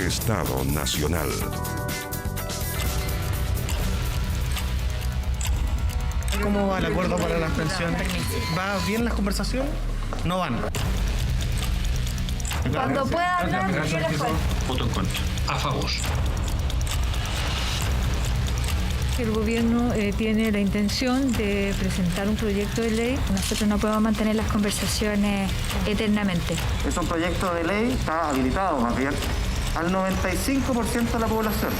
Estado Nacional. ¿Cómo va el acuerdo para las pensiones? ¿Va bien las conversaciones? No van. Cuando pueda hablar, yo les cuento. Voto en contra. A favor. El gobierno tiene la intención de presentar un proyecto de ley. Nosotros no podemos mantener las conversaciones eternamente. Es un proyecto de ley, está habilitado más bien, al 95% de la población.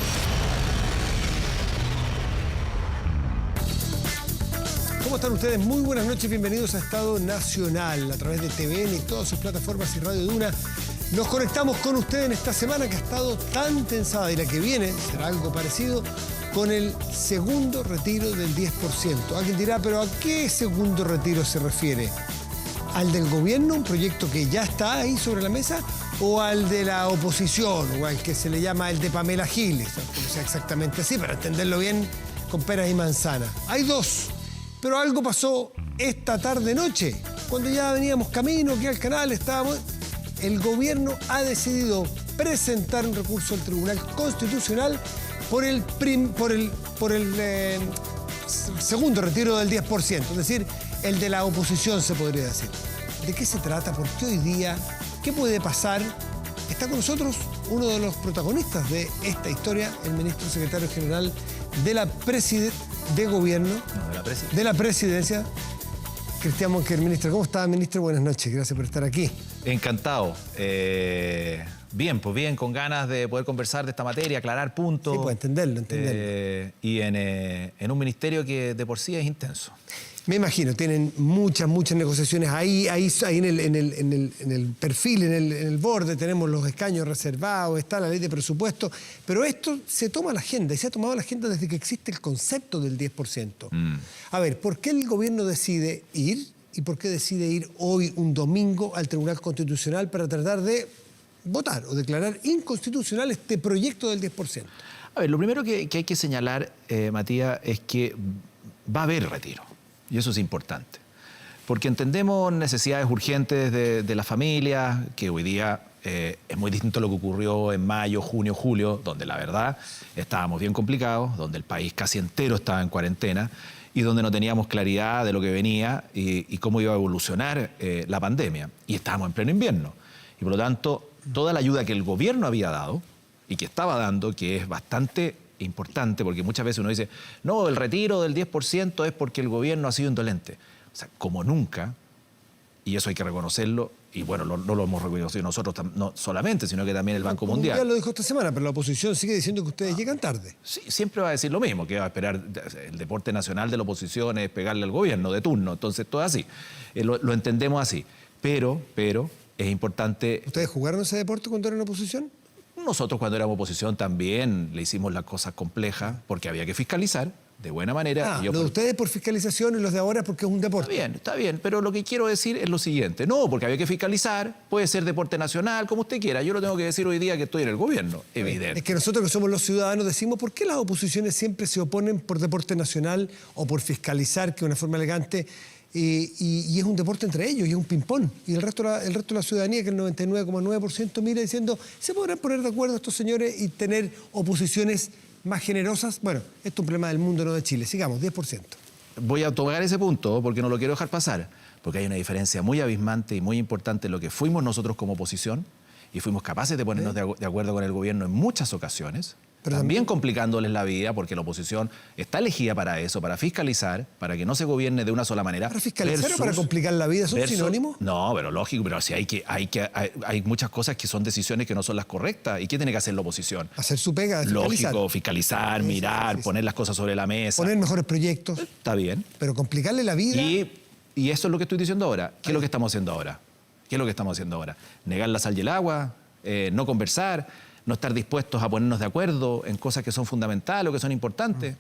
¿Cómo están ustedes? Muy buenas noches, bienvenidos a Estado Nacional a través de TVN y todas sus plataformas y Radio Duna. Nos conectamos con ustedes en esta semana que ha estado tan tensada y la que viene será algo parecido con el segundo retiro del 10%. Alguien dirá, ¿pero a qué segundo retiro se refiere? ¿Al del gobierno, un proyecto que ya está ahí sobre la mesa? ¿O al de la oposición, o al que se le llama el de Pamela Giles? No sea exactamente así, para entenderlo bien, con peras y manzanas. Hay dos. Pero algo pasó esta tarde-noche, cuando ya veníamos camino, aquí al canal estábamos. El gobierno ha decidido presentar un recurso al Tribunal Constitucional por el segundo retiro del 10%, es decir, el de la oposición, se podría decir. ¿De qué se trata? ¿Por qué hoy día? ¿Qué puede pasar? Está con nosotros uno de los protagonistas de esta historia, el ministro secretario general de la de la presidencia, Cristian Monker. Ministro, ¿cómo está, ministro? Buenas noches, gracias por estar aquí. Encantado. Bien, pues bien, con ganas de poder conversar de esta materia, aclarar puntos. Sí, pues entenderlo. Y en un ministerio que de por sí es intenso. Me imagino, tienen muchas negociaciones ahí en el perfil, en el borde, tenemos los escaños reservados, está la ley de presupuesto, pero esto se toma la agenda, y se ha tomado la agenda desde que existe el concepto del 10%. A ver, ¿por qué el gobierno decide ir y por qué decide ir hoy, un domingo, al Tribunal Constitucional para tratar de votar o declarar inconstitucional este proyecto del 10%? A ver, lo primero que hay que señalar, Matías, es que va a haber retiro. Y eso es importante, porque entendemos necesidades urgentes de las familias, que hoy día es muy distinto a lo que ocurrió en mayo, junio, julio, donde la verdad estábamos bien complicados, donde el país casi entero estaba en cuarentena y donde no teníamos claridad de lo que venía y cómo iba a evolucionar la pandemia. Y estábamos en pleno invierno. Y por lo tanto, toda la ayuda que el gobierno había dado y que estaba dando, que es bastante importante, porque muchas veces uno dice, no, el retiro del 10% es porque el gobierno ha sido indolente. O sea, como nunca, y eso hay que reconocerlo, y bueno, no lo hemos reconocido nosotros no solamente, sino que también el Banco Mundial. Ya lo dijo esta semana, pero la oposición sigue diciendo que ustedes llegan tarde. Sí, siempre va a decir lo mismo, que va a esperar el deporte nacional de la oposición es pegarle al gobierno de turno, entonces todo así. Lo entendemos así, pero es importante. ¿Ustedes jugaron ese deporte cuando eran oposición? Nosotros cuando éramos oposición también le hicimos las cosas complejas porque había que fiscalizar de buena manera. Lo de ustedes por fiscalización y los de ahora porque es un deporte. Está bien, pero lo que quiero decir es lo siguiente. No, porque había que fiscalizar, puede ser deporte nacional, como usted quiera. Yo lo tengo que decir hoy día que estoy en el gobierno, evidente. Es que nosotros que somos los ciudadanos decimos, ¿por qué las oposiciones siempre se oponen por deporte nacional o por fiscalizar, que es una forma elegante? Y es un deporte entre ellos, y es un ping-pong. Y el resto de la ciudadanía, que el 99,9%, mira diciendo, ¿se podrán poner de acuerdo estos señores y tener oposiciones más generosas? Bueno, esto es un problema del mundo, no de Chile. Sigamos, 10%. Voy a tocar ese punto porque no lo quiero dejar pasar, porque hay una diferencia muy abismante y muy importante en lo que fuimos nosotros como oposición y fuimos capaces de ponernos de acuerdo con el gobierno en muchas ocasiones. Pero también complicándoles la vida, porque la oposición está elegida para eso, para fiscalizar, para que no se gobierne de una sola manera. ¿Para fiscalizar o para complicar la vida? ¿Son sinónimos? No, pero lógico, pero sí hay muchas cosas que son decisiones que no son las correctas. ¿Y qué tiene que hacer la oposición? Hacer su pega, fiscalizar. Lógico, fiscalizar, mirar, poner las cosas sobre la mesa. Poner mejores proyectos. Está bien. Pero complicarle la vida. Y eso es lo que estoy diciendo ahora. ¿Qué es lo que estamos haciendo ahora? Negar la sal y el agua, no conversar, no estar dispuestos a ponernos de acuerdo en cosas que son fundamentales o que son importantes.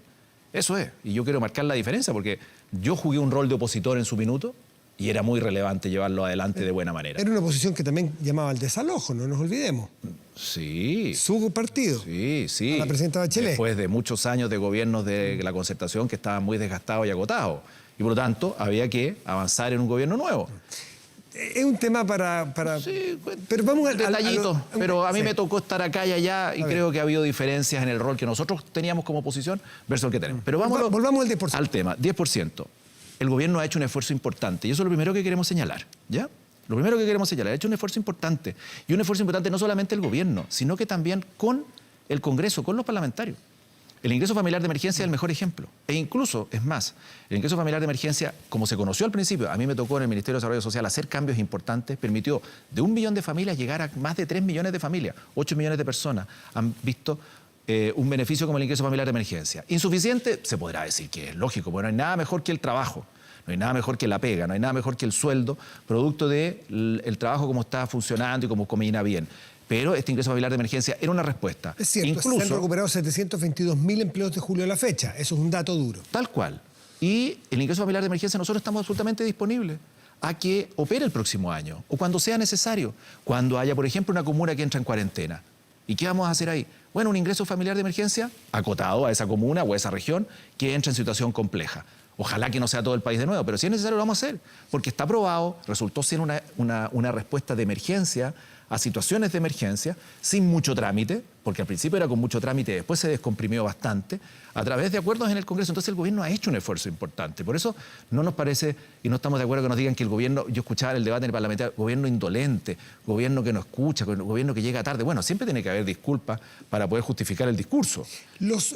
Eso es. Y yo quiero marcar la diferencia porque yo jugué un rol de opositor en su minuto y era muy relevante llevarlo adelante de buena manera. Era una oposición que también llamaba al desalojo, no nos olvidemos. Sí. Su partido. Sí. A la presidenta Bachelet. Después de muchos años de gobiernos de la Concertación que estaban muy desgastados y agotados. Y por lo tanto, había que avanzar en un gobierno nuevo. Es un tema para Sí, pero vamos al detallito, pero a mí sí. me tocó estar acá y allá y creo que ha habido diferencias en el rol que nosotros teníamos como oposición versus el que tenemos. Pero Volvamos al 10%. al tema, 10%. El gobierno ha hecho un esfuerzo importante y eso es lo primero que queremos señalar, ¿ya? Lo primero que queremos señalar, ha hecho un esfuerzo importante. Y un esfuerzo importante no solamente el gobierno, sino que también con el Congreso, con los parlamentarios. El ingreso familiar de emergencia es el mejor ejemplo. E incluso, es más, el ingreso familiar de emergencia, como se conoció al principio, a mí me tocó en el Ministerio de Desarrollo Social hacer cambios importantes, permitió de 1 millón de familias llegar a más de 3 millones de familias. 8 millones de personas han visto un beneficio como el ingreso familiar de emergencia. Insuficiente, se podrá decir que es lógico, porque no hay nada mejor que el trabajo. No hay nada mejor que la pega, no hay nada mejor que el sueldo, producto del trabajo como está funcionando y como combina bien. Pero este ingreso familiar de emergencia era una respuesta. Es cierto, incluso, se han recuperado 722.000 empleos de julio a la fecha. Eso es un dato duro. Tal cual. Y el ingreso familiar de emergencia nosotros estamos absolutamente disponibles a que opere el próximo año o cuando sea necesario. Cuando haya, por ejemplo, una comuna que entra en cuarentena. ¿Y qué vamos a hacer ahí? Bueno, un ingreso familiar de emergencia acotado a esa comuna o a esa región que entra en situación compleja. Ojalá que no sea todo el país de nuevo, pero si es necesario lo vamos a hacer, porque está probado, resultó ser una respuesta de emergencia a situaciones de emergencia, sin mucho trámite, porque al principio era con mucho trámite, después se descomprimió bastante, a través de acuerdos en el Congreso. Entonces el gobierno ha hecho un esfuerzo importante. Por eso no nos parece, y no estamos de acuerdo que nos digan que el gobierno, yo escuchaba el debate en el Parlamento, gobierno indolente, gobierno que no escucha, gobierno que llega tarde. Bueno, siempre tiene que haber disculpas para poder justificar el discurso.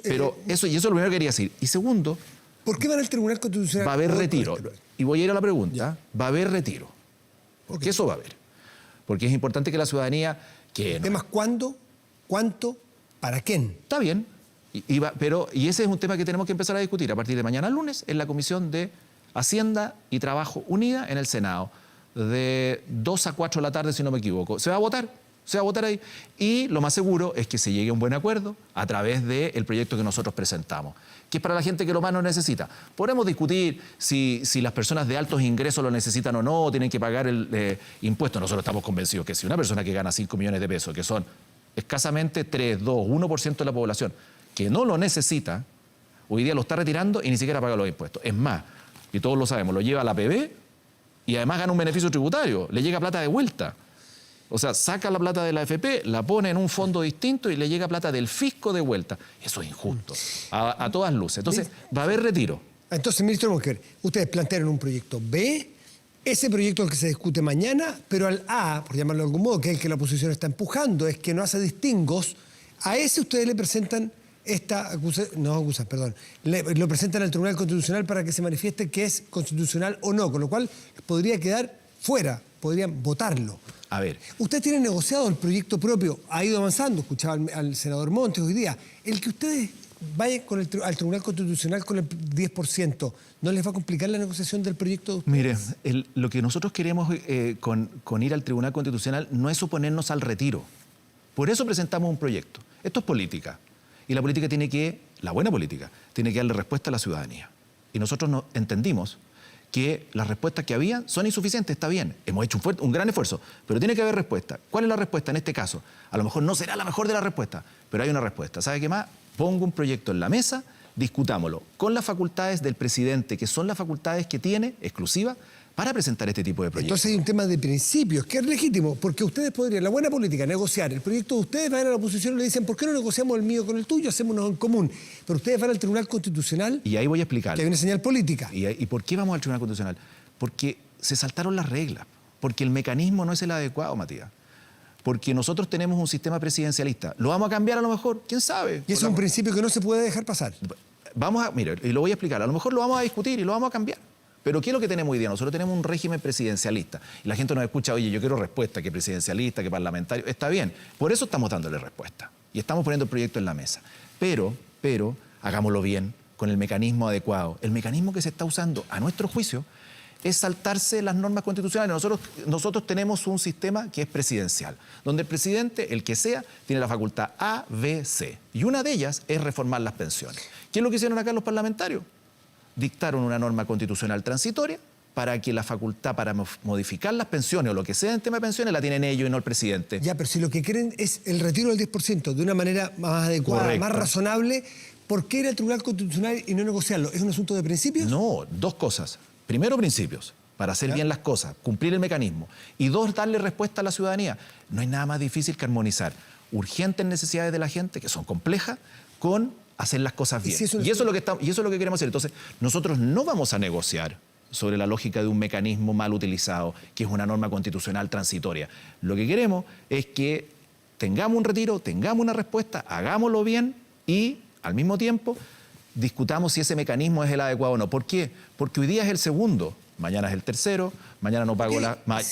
Pero eso es lo primero que quería decir. Y segundo, ¿por qué van al Tribunal Constitucional? va a haber retiro. Y voy a ir a la pregunta. Va a haber retiro. Porque eso va a haber. Porque es importante que la ciudadanía... El tema es cuándo, cuánto, para quién. Está bien. Y ese es un tema que tenemos que empezar a discutir a partir de mañana lunes en la Comisión de Hacienda y Trabajo Unida en el Senado. De 2 a 4 de la tarde, si no me equivoco. Se va a votar ahí. Y lo más seguro es que se llegue a un buen acuerdo a través del proyecto que nosotros presentamos, que es para la gente que lo más lo necesita. Podemos discutir si las personas de altos ingresos lo necesitan o no, tienen que pagar el impuesto. Nosotros estamos convencidos que si una persona que gana 5 millones de pesos, que son escasamente 3, 2, 1% de la población, que no lo necesita, hoy día lo está retirando y ni siquiera paga los impuestos. Es más, y todos lo sabemos, lo lleva a la APB y además gana un beneficio tributario, le llega plata de vuelta. O sea, saca la plata de la AFP, la pone en un fondo distinto y le llega plata del fisco de vuelta. Eso es injusto, a todas luces. Entonces, va a haber retiro. Entonces, ministro Monker, ustedes plantearon un proyecto B, ese proyecto es el que se discute mañana, pero al A, por llamarlo de algún modo, que es el que la oposición está empujando, es que no hace distingos, a ese ustedes le presentan lo presentan al Tribunal Constitucional para que se manifieste que es constitucional o no, con lo cual podría quedar fuera, podrían votarlo. A ver. Usted tiene negociado el proyecto propio, ha ido avanzando, escuchaba al senador Montes hoy día. El que ustedes vayan al Tribunal Constitucional con el 10%, ¿no les va a complicar la negociación del proyecto de ustedes? Mire, lo que nosotros queremos con ir al Tribunal Constitucional no es oponernos al retiro. Por eso presentamos un proyecto. Esto es política. Y la política la buena política, tiene que darle respuesta a la ciudadanía. Y nosotros entendimos que las respuestas que había son insuficientes, está bien, hemos hecho un gran esfuerzo, pero tiene que haber respuesta. ¿Cuál es la respuesta en este caso? A lo mejor no será la mejor de las respuestas, pero hay una respuesta. ¿Sabe qué más? Pongo un proyecto en la mesa, discutámoslo con las facultades del presidente, que son las facultades que tiene exclusivas para presentar este tipo de proyectos. Entonces hay un tema de principios, que es legítimo, porque ustedes podrían, la buena política, negociar el proyecto de ustedes, van a la oposición y le dicen, ¿por qué no negociamos el mío con el tuyo? Hacemos uno en común. Pero ustedes van al Tribunal Constitucional. Y ahí voy a explicar. Que hay una señal política. ¿Y por qué vamos al Tribunal Constitucional? Porque se saltaron las reglas, porque el mecanismo no es el adecuado, Matías. Porque nosotros tenemos un sistema presidencialista. ¿Lo vamos a cambiar a lo mejor? ¿Quién sabe? Y es un principio que no se puede dejar pasar. Mire, y lo voy a explicar. A lo mejor lo vamos a discutir y lo vamos a cambiar. Pero ¿qué es lo que tenemos hoy día? Nosotros tenemos un régimen presidencialista. Y la gente nos escucha, oye, yo quiero respuesta, que presidencialista, que parlamentario. Está bien. Por eso estamos dándole respuesta. Y estamos poniendo el proyecto en la mesa. Pero, hagámoslo bien, con el mecanismo adecuado. El mecanismo que se está usando, a nuestro juicio, es saltarse las normas constitucionales. Nosotros tenemos un sistema que es presidencial, donde el presidente, el que sea, tiene la facultad A, B, C. Y una de ellas es reformar las pensiones. ¿Qué es lo que hicieron acá los parlamentarios? Dictaron una norma constitucional transitoria para que la facultad para modificar las pensiones o lo que sea en tema de pensiones la tienen ellos y no el presidente. Ya, pero si lo que quieren es el retiro del 10% de una manera más adecuada, correcto, más razonable, ¿por qué ir al Tribunal Constitucional y no negociarlo? ¿Es un asunto de principios? No, dos cosas. Primero, principios. para hacer bien las cosas, cumplir el mecanismo, y dos, darle respuesta a la ciudadanía. No hay nada más difícil que armonizar urgentes necesidades de la gente, que son complejas, con hacer las cosas bien. Y eso es lo que queremos hacer. Entonces, nosotros no vamos a negociar sobre la lógica de un mecanismo mal utilizado, que es una norma constitucional transitoria. Lo que queremos es que tengamos un retiro, tengamos una respuesta, hagámoslo bien y, al mismo tiempo, discutamos si ese mecanismo es el adecuado o no. ¿Por qué? Porque hoy día es el segundo, mañana es el tercero, mañana no pago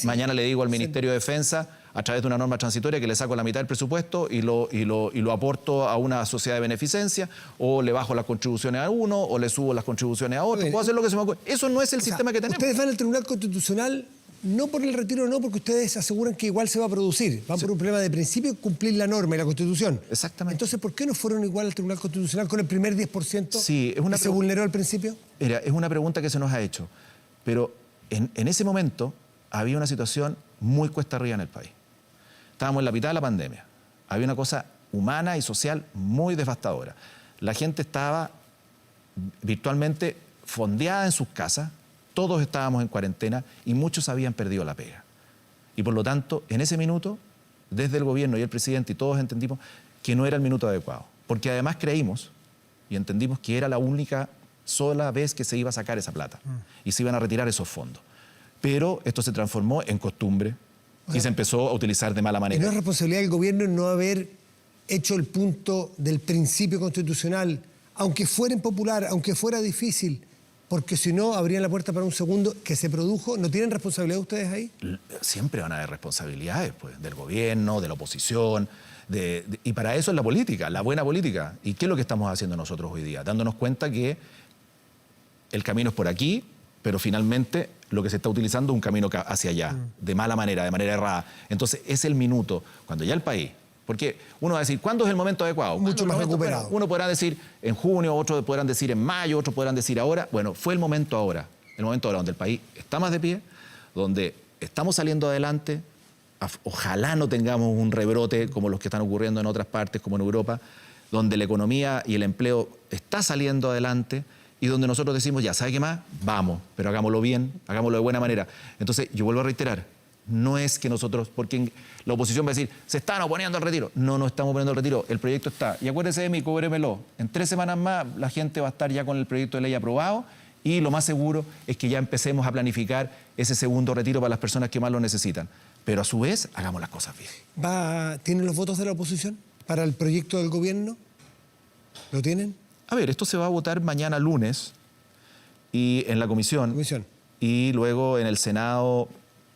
mañana le digo al Ministerio de Defensa, a través de una norma transitoria, que le saco la mitad del presupuesto y lo aporto a una sociedad de beneficencia, o le bajo las contribuciones a uno, o le subo las contribuciones a otro. Puedo hacer lo que se me ocurre. Eso no es el sistema que tenemos. Ustedes van al Tribunal Constitucional no por el retiro, no, porque ustedes aseguran que igual se va a producir. Van por un problema de principio, cumplir la norma y la Constitución. Exactamente. Entonces, ¿por qué no fueron igual al Tribunal Constitucional con el primer 10% sí, que se vulneró al principio? Mira, es una pregunta que se nos ha hecho, pero en ese momento había una situación muy cuesta arriba en el país. Estábamos en la mitad de la pandemia. Había una cosa humana y social muy devastadora. La gente estaba virtualmente fondeada en sus casas, todos estábamos en cuarentena y muchos habían perdido la pega. Y por lo tanto, en ese minuto, desde el gobierno y el presidente y todos entendimos que no era el minuto adecuado. Porque además creímos y entendimos que era la única sola vez que se iba a sacar esa plata y se iban a retirar esos fondos. Pero esto se transformó en costumbre y se empezó a utilizar de mala manera. ¿Y no es responsabilidad del gobierno no haber hecho el punto del principio constitucional, aunque fuera impopular, aunque fuera difícil? Porque si no, abrían la puerta para un segundo que se produjo. ¿No tienen responsabilidad ustedes ahí? Siempre van a haber responsabilidades, pues, del gobierno, de la oposición, y para eso es la política, la buena política. ¿Y qué es lo que estamos haciendo nosotros hoy día? Dándonos cuenta que el camino es por aquí, pero finalmente lo que se está utilizando es un camino hacia allá, de mala manera, de manera errada. Entonces, es el minuto, cuando ya el país... Porque uno va a decir, ¿cuándo es el momento adecuado? Mucho más recuperado. Uno podrá decir en junio, otros podrán decir en mayo, otros podrán decir ahora. Bueno, fue el momento ahora donde el país está más de pie, donde estamos saliendo adelante. Ojalá no tengamos un rebrote como los que están ocurriendo en otras partes, como en Europa, donde la economía y el empleo está saliendo adelante y donde nosotros decimos, ya, ¿sabe qué más? Vamos, pero hagámoslo bien, hagámoslo de buena manera. Entonces, yo vuelvo a reiterar, no es que nosotros, porque la oposición va a decir, se están oponiendo al retiro. No estamos oponiendo al retiro, el proyecto está. Y acuérdese de mí, cóbremelo. En 3 semanas más la gente va a estar ya con el proyecto de ley aprobado y lo más seguro es que ya empecemos a planificar ese segundo retiro para las personas que más lo necesitan. Pero a su vez, hagamos las cosas bien. ¿Tienen los votos de la oposición para el proyecto del gobierno? ¿Lo tienen? A ver, esto se va a votar mañana lunes y en la comisión. Y luego en el Senado...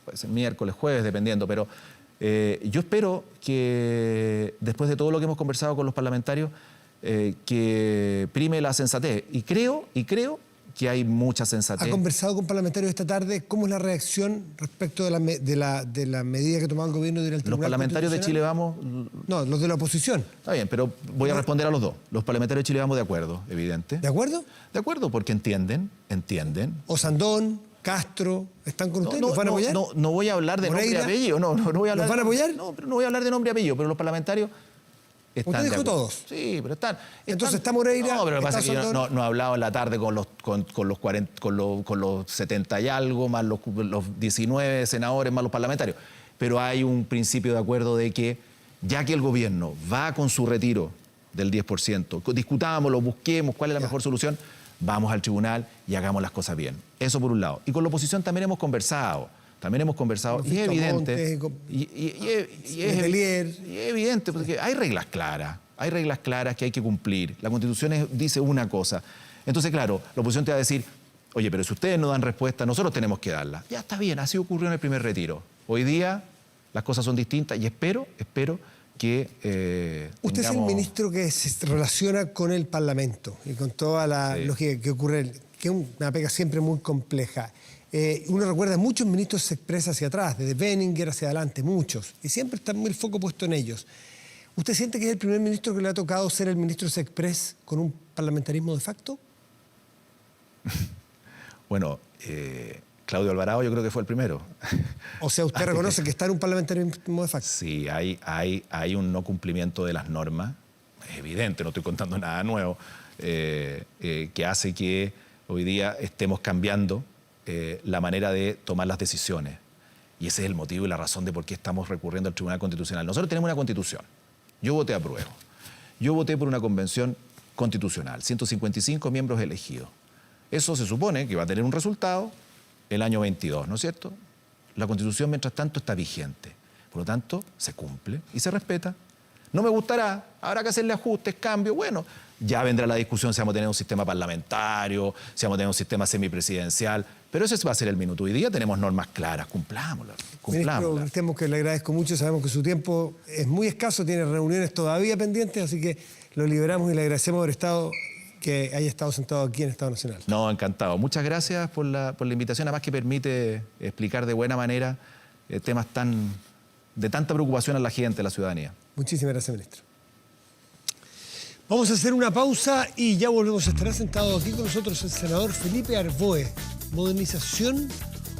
puede ser miércoles, jueves, dependiendo, pero yo espero que después de todo lo que hemos conversado con los parlamentarios, que prime la sensatez. Y creo que hay mucha sensatez. ¿Ha conversado con parlamentarios esta tarde? ¿Cómo es la reacción respecto de la medida que tomó el gobierno de ir al Tribunal? Los parlamentarios de Chile Vamos... No, los de la oposición. Está bien, pero voy a responder a los dos. Los parlamentarios de Chile Vamos de acuerdo, evidente. ¿De acuerdo? De acuerdo, porque entienden. Osandón, Castro, ¿están con ustedes? ¿Los van a apoyar? No voy a hablar de nombre y apellido. No voy a hablar. ¿Los van a apoyar? No voy a hablar de nombre y apellido, pero los parlamentarios están. ¿Usted dijo todos? Sí, pero están. Entonces está Moreira. No, pero lo que pasa es que yo no he hablado en la tarde con los 70 y algo, más los 19 senadores, más los parlamentarios. Pero hay un principio de acuerdo de que, ya que el gobierno va con su retiro del 10%, discutámoslo, busquemos cuál es la mejor solución. Vamos al tribunal y hagamos las cosas bien. Eso por un lado. Y con la oposición también hemos conversado. Y es evidente. Y es evidente, porque hay reglas claras que hay que cumplir. La Constitución dice una cosa. Entonces, claro, la oposición te va a decir, oye, pero si ustedes no dan respuesta, nosotros tenemos que darla. Ya está bien, así ocurrió en el primer retiro. Hoy día las cosas son distintas y espero que usted es el ministro que se relaciona con el Parlamento y con toda la lógica que ocurre, que es una pega siempre muy compleja. Uno recuerda, muchos ministros se expresan hacia atrás, desde Benninger hacia adelante, muchos, y siempre está el foco puesto en ellos. ¿Usted siente que es el primer ministro que le ha tocado ser el ministro Sexpress con un parlamentarismo de facto? Bueno, Claudio Alvarado yo creo que fue el primero. O sea, ¿usted reconoce que está en un parlamentarismo de facto? Sí, hay un no cumplimiento de las normas, es evidente, no estoy contando nada nuevo, que hace que hoy día estemos cambiando la manera de tomar las decisiones. Y ese es el motivo y la razón de por qué estamos recurriendo al Tribunal Constitucional. Nosotros tenemos una Constitución. Yo voté apruebo. Yo voté por una convención constitucional, 155 miembros elegidos. Eso se supone que va a tener un resultado el año 22, ¿no es cierto? La Constitución, mientras tanto, está vigente. Por lo tanto, se cumple y se respeta. No me gustará, habrá que hacerle ajustes, cambios. Bueno, ya vendrá la discusión si vamos a tener un sistema parlamentario, si vamos a tener un sistema semipresidencial, pero ese va a ser el minuto. Hoy día tenemos normas claras, cumplámoslas. Ministro Cristian, que le agradezco mucho, sabemos que su tiempo es muy escaso, tiene reuniones todavía pendientes, así que lo liberamos y le agradecemos por estado que haya estado sentado aquí en Estado Nacional. No, encantado. Muchas gracias por la invitación, además que permite explicar de buena manera temas de tanta preocupación a la gente, a la ciudadanía. Muchísimas gracias, ministro. Vamos a hacer una pausa y ya volvemos. Estará sentado aquí con nosotros el senador Felipe Arboe. ¿Modernización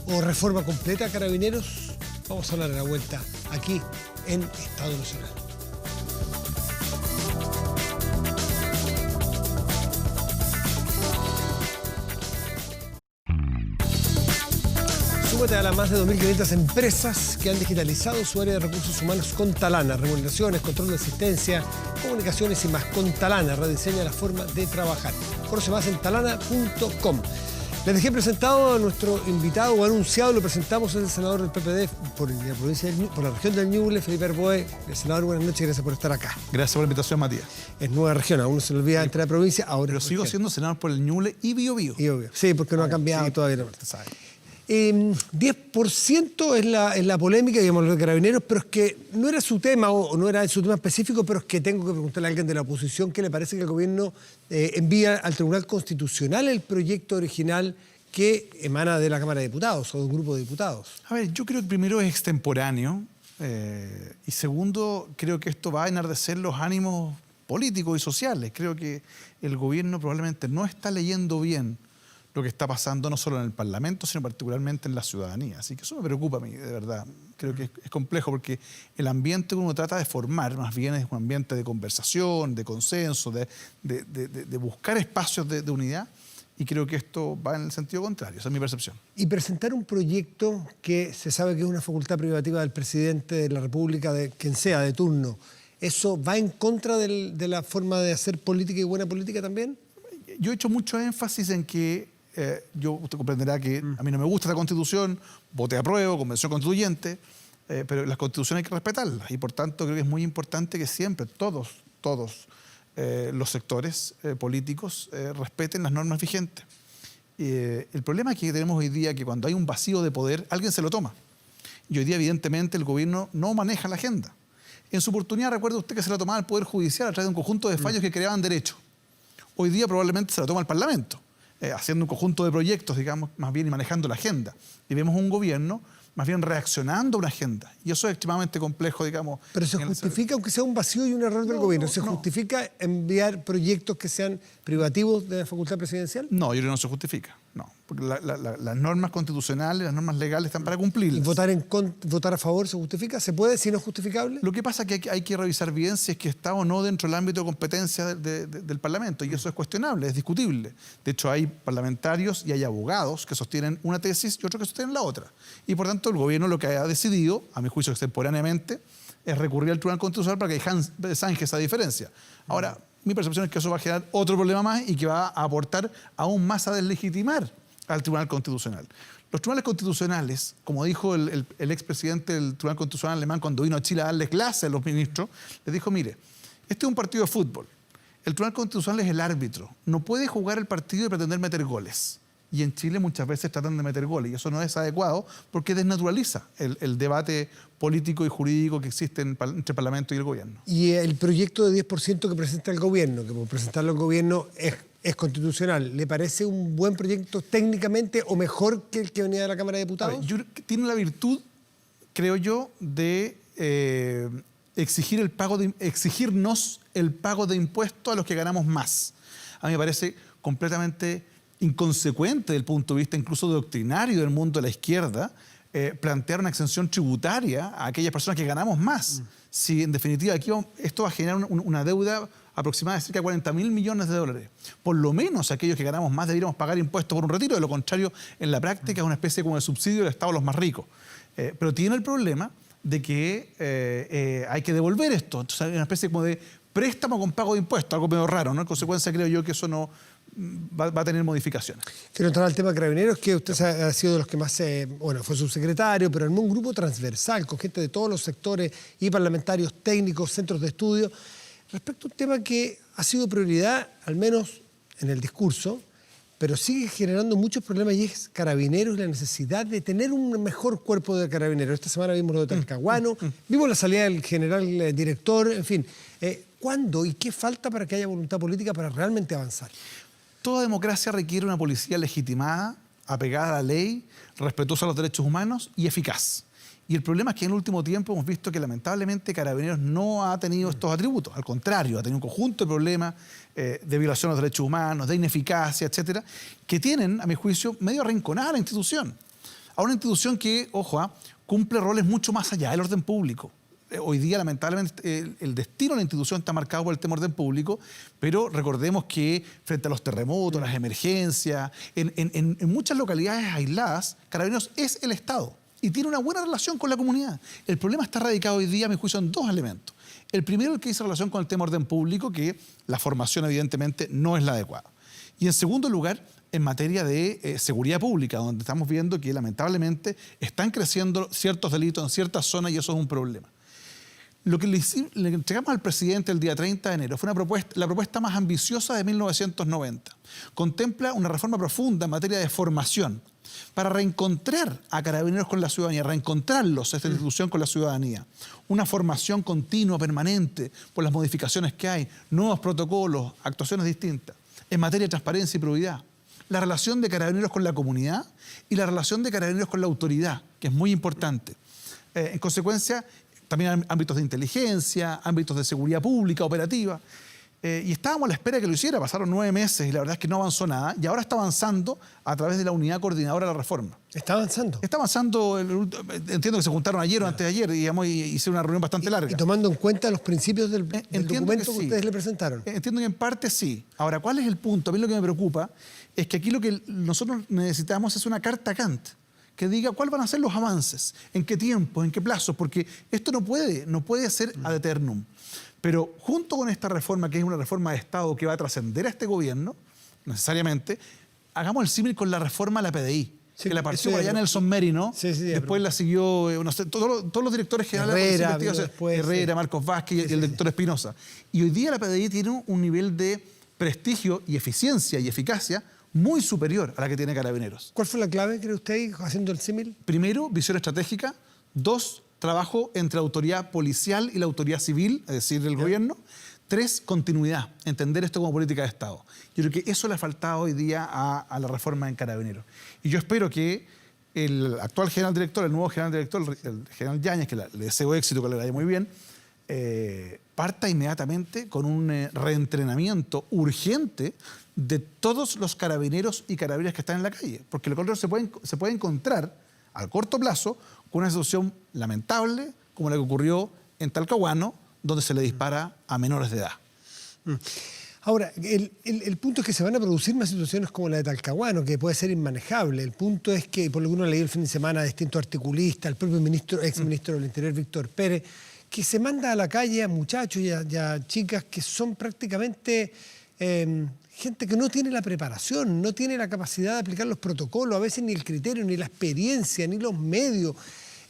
o reforma completa, Carabineros? Vamos a hablar a la vuelta aquí en Estado Nacional. Súmate a las más de 2.500 empresas que han digitalizado su área de recursos humanos con Talana. Remuneraciones, control de asistencia, comunicaciones y más. Con Talana rediseña la forma de trabajar. Conoce más en talana.com. Les dejé presentado a nuestro invitado o anunciado, lo presentamos, es el senador del PPD por la región del Ñuble, Felipe Arboe. El senador, buenas noches y gracias por estar acá. Gracias por la invitación, Matías. Es nueva región, aún no se le olvida entrar a provincia, ahora. Pero sigo siendo senador por el Ñuble y Biobío. Sí, porque no ha cambiado todavía. ¿Sabe? 10% es la polémica, digamos, los de Carabineros, pero es que no era su tema o no era su tema específico, pero es que tengo que preguntarle a alguien de la oposición qué le parece que el gobierno envía al Tribunal Constitucional el proyecto original que emana de la Cámara de Diputados o de un grupo de diputados. A ver, yo creo que primero es extemporáneo y segundo, creo que esto va a enardecer los ánimos políticos y sociales. Creo que el gobierno probablemente no está leyendo bien lo que está pasando no solo en el Parlamento, sino particularmente en la ciudadanía. Así que eso me preocupa a mí, de verdad. Creo que es complejo porque el ambiente que uno trata de formar más bien es un ambiente de conversación, de consenso, de buscar espacios de unidad, y creo que esto va en el sentido contrario, esa es mi percepción. Y presentar un proyecto que se sabe que es una facultad privativa del presidente de la República, de quien sea, de turno, ¿eso va en contra de la forma de hacer política y buena política también? Yo he hecho mucho énfasis en que usted comprenderá que a mí no me gusta la Constitución, voté apruebo, convención constituyente, pero las constituciones hay que respetarlas y por tanto creo que es muy importante que siempre todos los sectores políticos respeten las normas vigentes. El problema que tenemos hoy día es que cuando hay un vacío de poder, alguien se lo toma. Y hoy día evidentemente el gobierno no maneja la agenda. En su oportunidad, recuerda usted que se la tomaba el Poder Judicial a través de un conjunto de fallos que creaban derecho. Hoy día probablemente se la toma el Parlamento, haciendo un conjunto de proyectos, digamos, más bien y manejando la agenda. Y vemos un gobierno más bien reaccionando a una agenda. Y eso es extremadamente complejo, digamos. Pero se justifica, aunque sea un vacío y un error del gobierno, ¿se justifica enviar proyectos que sean privativos de la facultad presidencial? No, yo creo que no se justifica, no. Porque las normas constitucionales, las normas legales están para cumplirlas. ¿Y votar a favor se justifica? ¿Se puede si no es justificable? Lo que pasa es que hay que revisar bien si es que está o no dentro del ámbito de competencia del Parlamento, y eso es cuestionable, es discutible. De hecho, hay parlamentarios y hay abogados que sostienen una tesis y otros que sostienen la otra. Y por tanto, el gobierno lo que ha decidido, a mi juicio extemporáneamente, es recurrir al Tribunal Constitucional para que zanje esa diferencia. Ahora, mi percepción es que eso va a generar otro problema más y que va a aportar aún más a deslegitimar al Tribunal Constitucional. Los tribunales constitucionales, como dijo el expresidente del Tribunal Constitucional alemán cuando vino a Chile a darle clase a los ministros, les dijo, mire, este es un partido de fútbol. El Tribunal Constitucional es el árbitro. No puede jugar el partido y pretender meter goles. Y en Chile muchas veces tratan de meter goles y eso no es adecuado porque desnaturaliza el debate político y jurídico que existe entre el Parlamento y el gobierno. Y el proyecto de 10% que presenta el gobierno, que por presentarlo el gobierno es constitucional, ¿le parece un buen proyecto técnicamente o mejor que el que venía de la Cámara de Diputados? Tiene la virtud, creo yo, de exigirnos el pago de impuestos a los que ganamos más. A mí me parece completamente inconsecuente desde el punto de vista incluso doctrinario del mundo de la izquierda plantear una exención tributaria a aquellas personas que ganamos más. si en definitiva aquí esto va a generar una deuda aproximada de cerca de 40.000 millones de dólares. Por lo menos aquellos que ganamos más deberíamos pagar impuestos por un retiro, de lo contrario, en la práctica es una especie como de subsidio del Estado a los más ricos. Pero tiene el problema de que hay que devolver esto. Entonces hay una especie como de préstamo con pago de impuestos, algo medio raro, ¿no? En consecuencia creo yo que eso no va a tener modificaciones. Quiero entrar al tema de Carabineros, que usted ha sido de los que más, fue subsecretario, pero en un grupo transversal con gente de todos los sectores y parlamentarios, técnicos, centros de estudio, respecto a un tema que ha sido prioridad, al menos en el discurso, pero sigue generando muchos problemas y es Carabineros y la necesidad de tener un mejor cuerpo de Carabineros. Esta semana vimos lo de Talcahuano, vimos la salida del general director, en fin. ¿Cuándo y qué falta para que haya voluntad política para realmente avanzar? Toda democracia requiere una policía legitimada, apegada a la ley, respetuosa a los derechos humanos y eficaz. Y el problema es que en el último tiempo hemos visto que lamentablemente Carabineros no ha tenido estos atributos. Al contrario, ha tenido un conjunto de problemas de violación a los derechos humanos, de ineficacia, etcétera, que tienen, a mi juicio, medio arrinconada a la institución. A una institución que, ojo, cumple roles mucho más allá del orden público. Hoy día, lamentablemente, el destino de la institución está marcado por el tema del orden público, pero recordemos que frente a los terremotos, las emergencias, en muchas localidades aisladas, Carabineros es el Estado y tiene una buena relación con la comunidad. El problema está radicado hoy día, a mi juicio, en dos elementos. El primero, el que dice relación con el tema orden público, que la formación evidentemente no es la adecuada. Y en segundo lugar, en materia de seguridad pública, donde estamos viendo que lamentablemente están creciendo ciertos delitos en ciertas zonas y eso es un problema. Lo que le entregamos al presidente el día 30 de enero fue la propuesta más ambiciosa de 1990. Contempla una reforma profunda en materia de formación para reencontrar a Carabineros con la ciudadanía, reencontrarlos, esta institución, con la ciudadanía. Una formación continua, permanente, por las modificaciones que hay, nuevos protocolos, actuaciones distintas. En materia de transparencia y probidad. La relación de Carabineros con la comunidad y la relación de Carabineros con la autoridad, que es muy importante. En consecuencia, también ámbitos de inteligencia, ámbitos de seguridad pública, operativa. Y estábamos a la espera de que lo hiciera. Pasaron 9 meses y la verdad es que no avanzó nada. Y ahora está avanzando a través de la unidad coordinadora de la reforma. ¿Está avanzando? Está avanzando. Entiendo que se juntaron ayer o antes de ayer, digamos, y hicieron una reunión bastante larga. Y tomando en cuenta los principios del documento que ustedes le presentaron. Entiendo que en parte sí. Ahora, ¿cuál es el punto? A mí lo que me preocupa es que aquí lo que nosotros necesitamos es una carta a Kant que diga cuáles van a ser los avances, en qué tiempo, en qué plazos, porque esto no puede ser ad eternum. Pero junto con esta reforma, que es una reforma de Estado que va a trascender a este gobierno, necesariamente, hagamos el símil con la reforma a la PDI, sí, que la partió por allá Nelson Meri, ¿no? Sí, después la siguió, no sé, todos los directores generales Herrera, Marcos Vázquez y el director Espinosa. Y hoy día la PDI tiene un nivel de prestigio y eficiencia y eficacia muy superior a la que tiene Carabineros. ¿Cuál fue la clave, cree usted, haciendo el símil? Primero, visión estratégica. 2, trabajo entre la autoridad policial y la autoridad civil, es decir, el gobierno. 3, continuidad, entender esto como política de Estado. Yo creo que eso le ha faltado hoy día a la reforma en Carabineros. Y yo espero que el actual general director, el nuevo general director, el general Yáñez, que le deseo éxito, que le vaya muy bien, parta inmediatamente con un reentrenamiento urgente de todos los carabineros y carabineras que están en la calle. Porque lo contrario se puede encontrar a corto plazo con una situación lamentable como la que ocurrió en Talcahuano, donde se le dispara a menores de edad. Ahora, el punto es que se van a producir más situaciones como la de Talcahuano, que puede ser inmanejable. El punto es que, por lo que uno leí el fin de semana a distintos articulistas, el propio exministro del Interior, Víctor Pérez, que se manda a la calle a muchachos y a chicas que son prácticamente gente que no tiene la preparación, no tiene la capacidad de aplicar los protocolos, a veces ni el criterio, ni la experiencia, ni los medios.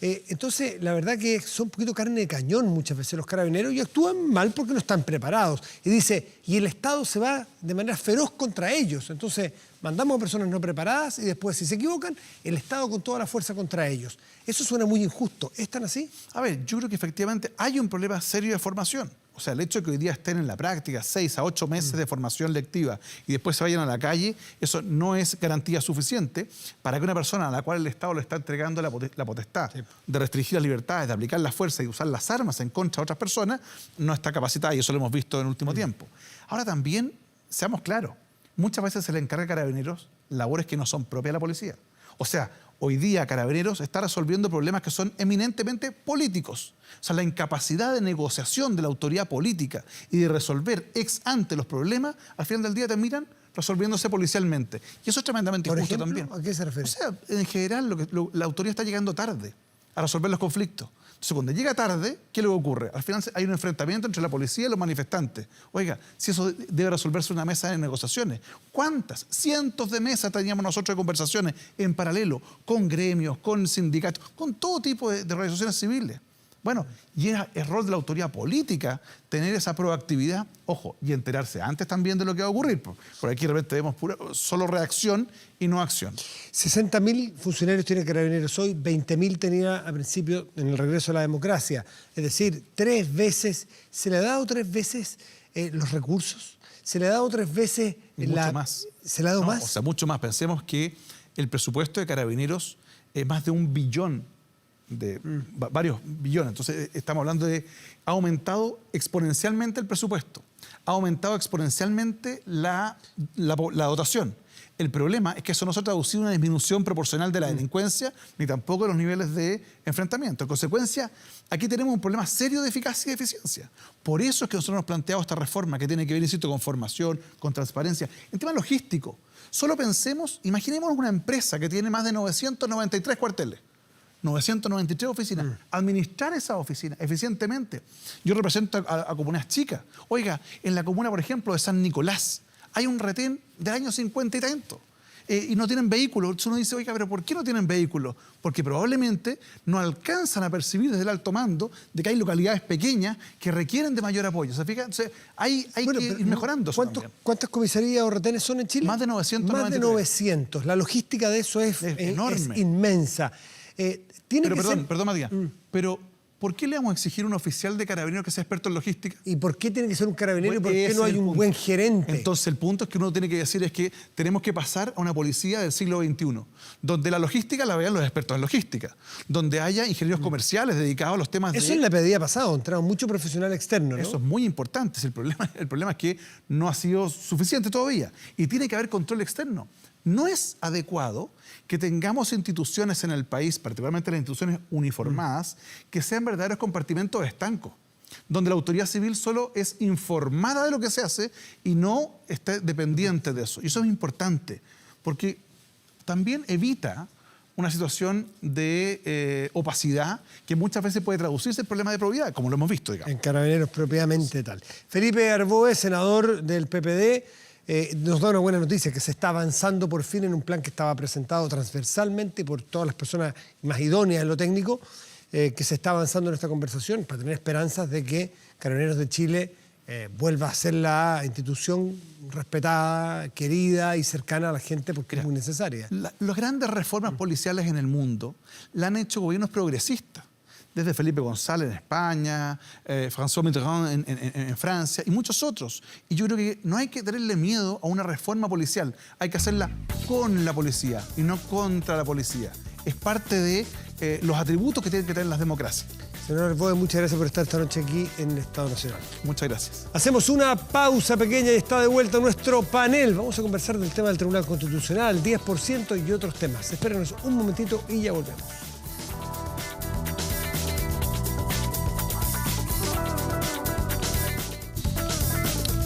Entonces, la verdad que son un poquito carne de cañón muchas veces los carabineros y actúan mal porque no están preparados. Y dice, y el Estado se va de manera feroz contra ellos. Entonces, mandamos a personas no preparadas y después, si se equivocan, el Estado con toda la fuerza contra ellos. Eso suena muy injusto. ¿Es tan así? A ver, yo creo que efectivamente hay un problema serio de formación. O sea, el hecho de que hoy día estén en la práctica 6 a 8 meses de formación lectiva y después se vayan a la calle, eso no es garantía suficiente para que una persona a la cual el Estado le está entregando la potestad de restringir las libertades, de aplicar la fuerza y usar las armas en contra de otras personas, no está capacitada y eso lo hemos visto en el último tiempo. Ahora también, seamos claros, muchas veces se le encarga a Carabineros labores que no son propias de la policía. O sea, Hoy día Carabineros está resolviendo problemas que son eminentemente políticos. O sea, la incapacidad de negociación de la autoridad política y de resolver ex ante los problemas, al final del día terminan resolviéndose policialmente. Y eso es tremendamente Por injusto ejemplo, también. ¿a qué se refiere? O sea, en general la autoridad está llegando tarde a resolver los conflictos. Entonces, cuando llega tarde, ¿qué es lo que ocurre? Al final hay un enfrentamiento entre la policía y los manifestantes. Oiga, si eso debe resolverse en una mesa de negociaciones. ¿Cuántas? Cientos de mesas teníamos nosotros de conversaciones en paralelo, con gremios, con sindicatos, con todo tipo de organizaciones civiles. Bueno, y es error de la autoridad política tener esa proactividad, ojo, y enterarse antes también de lo que va a ocurrir. Por aquí de repente vemos solo reacción y no acción. 60.000 funcionarios tiene Carabineros hoy, 20.000 tenía a principio en el regreso a la democracia. Es decir, 3 veces, ¿se le ha dado 3 veces los recursos? ¿Se le ha dado 3 veces Mucho más. ¿Se le ha dado No, más? O sea, mucho más. Pensemos que el presupuesto de Carabineros es más de 1 billón, varios billones. Entonces, estamos hablando de... Ha aumentado exponencialmente el presupuesto. Ha aumentado exponencialmente la dotación. El problema es que eso no se ha traducido en una disminución proporcional de la delincuencia, ni tampoco de los niveles de enfrentamiento. En consecuencia, aquí tenemos un problema serio de eficacia y de eficiencia. Por eso es que nosotros hemos planteado esta reforma que tiene que ver, insisto, con formación, con transparencia. En tema logístico, solo pensemos, imaginémonos una empresa que tiene más de 993 cuarteles. 993 oficinas. Administrar esas oficinas eficientemente. Yo represento a comunas chicas. Oiga, en la comuna, por ejemplo, de San Nicolás, hay un retén del año 50 y tanto. Y no tienen vehículos. Entonces uno dice, oiga, ¿pero por qué no tienen vehículos? Porque probablemente no alcanzan a percibir desde el alto mando de que hay localidades pequeñas que requieren de mayor apoyo. ¿Se fijan? Entonces, hay que ir mejorando eso también. ¿Cuántas comisarías o retenes son en Chile? Más de 993. Más de 900. La logística de eso es enorme. Es inmensa. Perdón, Matías, pero ¿por qué le vamos a exigir a un oficial de Carabineros que sea experto en logística? ¿Y por qué tiene que ser un carabinero y por Ese qué no es hay el un punto. buen gerente? Entonces, el punto es que uno tiene que decir es que tenemos que pasar a una policía del siglo XXI, donde la logística la vean los expertos en logística, donde haya ingenieros comerciales dedicados a los temas Eso es la pedida pasada, entraron mucho profesional externo, ¿no? Eso es muy importante. El problema es que no ha sido suficiente todavía y tiene que haber control externo. No es adecuado que tengamos instituciones en el país, particularmente las instituciones uniformadas, que sean verdaderos compartimentos estancos, donde la autoridad civil solo es informada de lo que se hace y no esté dependiente de eso. Y eso es importante, porque también evita una situación de opacidad que muchas veces puede traducirse en problemas de probidad, como lo hemos visto, digamos. En Carabineros propiamente tal. Felipe Arboe, senador del PPD, nos da una buena noticia, que se está avanzando por fin en un plan que estaba presentado transversalmente por todas las personas más idóneas en lo técnico, que se está avanzando en esta conversación para tener esperanzas de que Carabineros de Chile vuelva a ser la institución respetada, querida y cercana a la gente porque es muy necesaria. Las grandes reformas policiales en el mundo la han hecho gobiernos progresistas. Desde Felipe González en España, François Mitterrand en Francia y muchos otros. Y yo creo que no hay que tenerle miedo a una reforma policial. Hay que hacerla con la policía y no contra la policía. Es parte de los atributos que tienen que tener las democracias. Señor Arboe, muchas gracias por estar esta noche aquí en el Estado Nacional. Muchas gracias. Hacemos una pausa pequeña y está de vuelta nuestro panel. Vamos a conversar del tema del Tribunal Constitucional, 10% y otros temas. Espérenos un momentito y ya volvemos.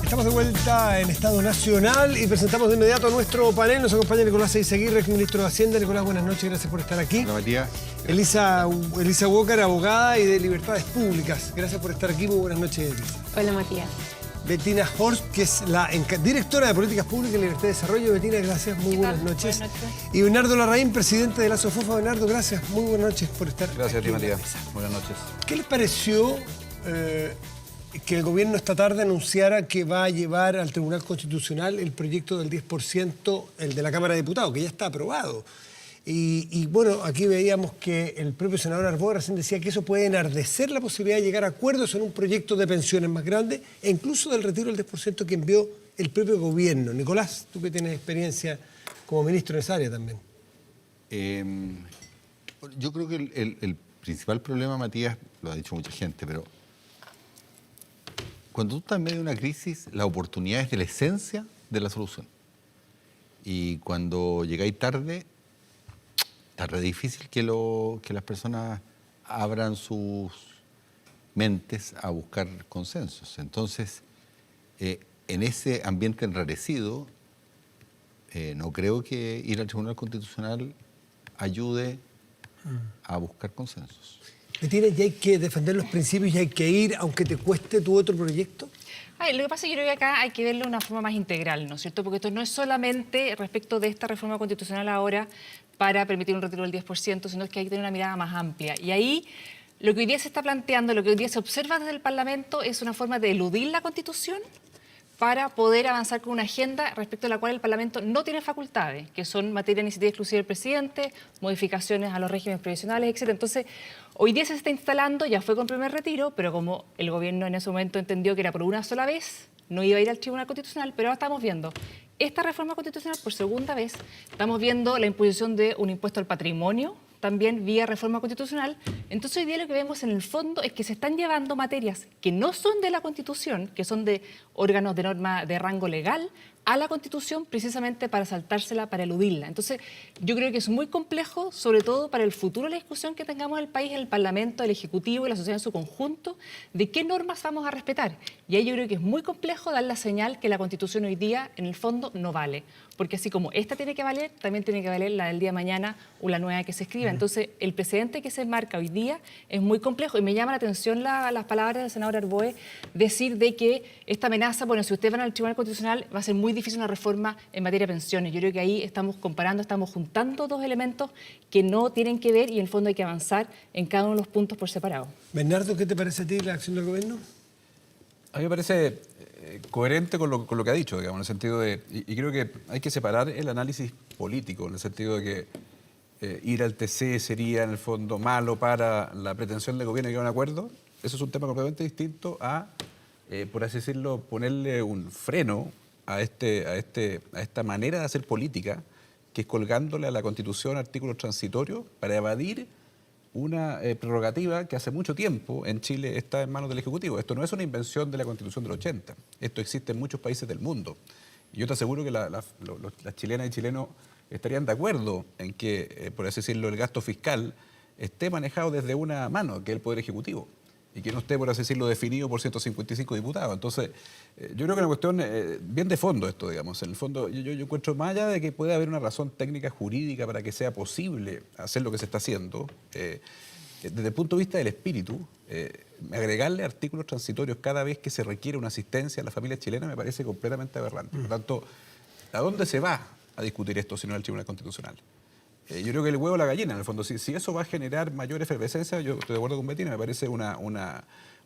Estamos de vuelta en Estado Nacional y presentamos de inmediato a nuestro panel. Nos acompaña Nicolás Eizaguirre, ministro de Hacienda. Nicolás, buenas noches, gracias por estar aquí. Hola, Matías. Elisa Walker, abogada y de Libertades Públicas. Gracias por estar aquí. Muy buenas noches, Elisa. Hola, Matías. Bettina Horst, que es la directora de Políticas Públicas y Libertad de Desarrollo. Bettina, gracias. Muy buenas noches. Buenas noches. Y Bernardo Larraín, presidente de la SOFOFA. Bernardo, gracias. Muy buenas noches por estar Gracias a ti, aquí en la Matías. mesa. Buenas noches. ¿Qué les pareció que el gobierno esta tarde anunciara que va a llevar al Tribunal Constitucional el proyecto del 10%, el de la Cámara de Diputados, que ya está aprobado? Y bueno, aquí veíamos que el propio senador Arboe recién decía que eso puede enardecer la posibilidad de llegar a acuerdos en un proyecto de pensiones más grande e incluso del retiro del 10% que envió el propio gobierno. Nicolás, tú que tienes experiencia como ministro en esa área también. Yo creo que el principal problema, Matías, lo ha dicho mucha gente, pero cuando tú estás en medio de una crisis, la oportunidad es de la esencia de la solución. Y cuando llegáis tarde, está re difícil que las personas abran sus mentes a buscar consensos. Entonces, en ese ambiente enrarecido, no creo que ir al Tribunal Constitucional ayude a buscar consensos. ¿Betina, ya hay que defender los principios y hay que ir, aunque te cueste tu otro proyecto? Lo que pasa es que yo creo que acá hay que verlo de una forma más integral, ¿no es cierto? Porque esto no es solamente respecto de esta reforma constitucional ahora para permitir un retiro del 10%, sino que hay que tener una mirada más amplia. Y ahí lo que hoy día se está planteando, lo que hoy día se observa desde el Parlamento es una forma de eludir la Constitución para poder avanzar con una agenda respecto a la cual el Parlamento no tiene facultades, que son materia de iniciativa exclusiva del presidente, modificaciones a los regímenes previsionales, etc. Entonces, hoy día se está instalando, ya fue con primer retiro, pero como el gobierno en ese momento entendió que era por una sola vez, no iba a ir al Tribunal Constitucional, pero ahora estamos viendo esta reforma constitucional por segunda vez, estamos viendo la imposición de un impuesto al patrimonio, también vía reforma constitucional. Entonces hoy día lo que vemos en el fondo es que se están llevando materias que no son de la Constitución, que son de órganos de norma de rango legal, a la Constitución precisamente para saltársela, para eludirla. Entonces yo creo que es muy complejo, sobre todo para el futuro de la discusión que tengamos en el país, en el Parlamento, el Ejecutivo y la sociedad en su conjunto, de qué normas vamos a respetar. Y ahí yo creo que es muy complejo dar la señal que la Constitución hoy día en el fondo no vale. Porque así como esta tiene que valer, también tiene que valer la del día de mañana o la nueva que se escriba. Entonces, el precedente que se marca hoy día es muy complejo y me llama la atención las palabras del senador Arboe, decir de que esta amenaza, bueno, si ustedes van al Tribunal Constitucional va a ser muy difícil una reforma en materia de pensiones. Yo creo que ahí estamos comparando, estamos juntando dos elementos que no tienen que ver y en el fondo hay que avanzar en cada uno de los puntos por separado. Bernardo, ¿qué te parece a ti la acción del gobierno? A mí me parece coherente con lo que ha dicho, digamos, en el sentido de, y creo que hay que separar el análisis político, en el sentido de que ir al TC sería en el fondo malo para la pretensión del gobierno de llegar a un acuerdo. Eso es un tema completamente distinto a, por así decirlo, ponerle un freno a esta manera de hacer política, que es colgándole a la Constitución artículos transitorios para evadir una prerrogativa que hace mucho tiempo en Chile está en manos del Ejecutivo. Esto no es una invención de la Constitución del 80. Esto existe en muchos países del mundo. Y yo te aseguro que las chilenas y chilenos estarían de acuerdo en que, por así decirlo, el gasto fiscal esté manejado desde una mano, que es el Poder Ejecutivo, y que no esté, por así decirlo, definido por 155 diputados. Entonces, yo creo que es una cuestión bien de fondo esto, digamos. En el fondo, yo encuentro, más allá de que puede haber una razón técnica jurídica para que sea posible hacer lo que se está haciendo, desde el punto de vista del espíritu, agregarle artículos transitorios cada vez que se requiere una asistencia a la familia chilena me parece completamente aberrante. Por lo tanto, ¿a dónde se va a discutir esto si no en el Tribunal Constitucional? Yo creo que el huevo o la gallina, en el fondo. Si eso va a generar mayor efervescencia, yo estoy de acuerdo con Betina, me parece una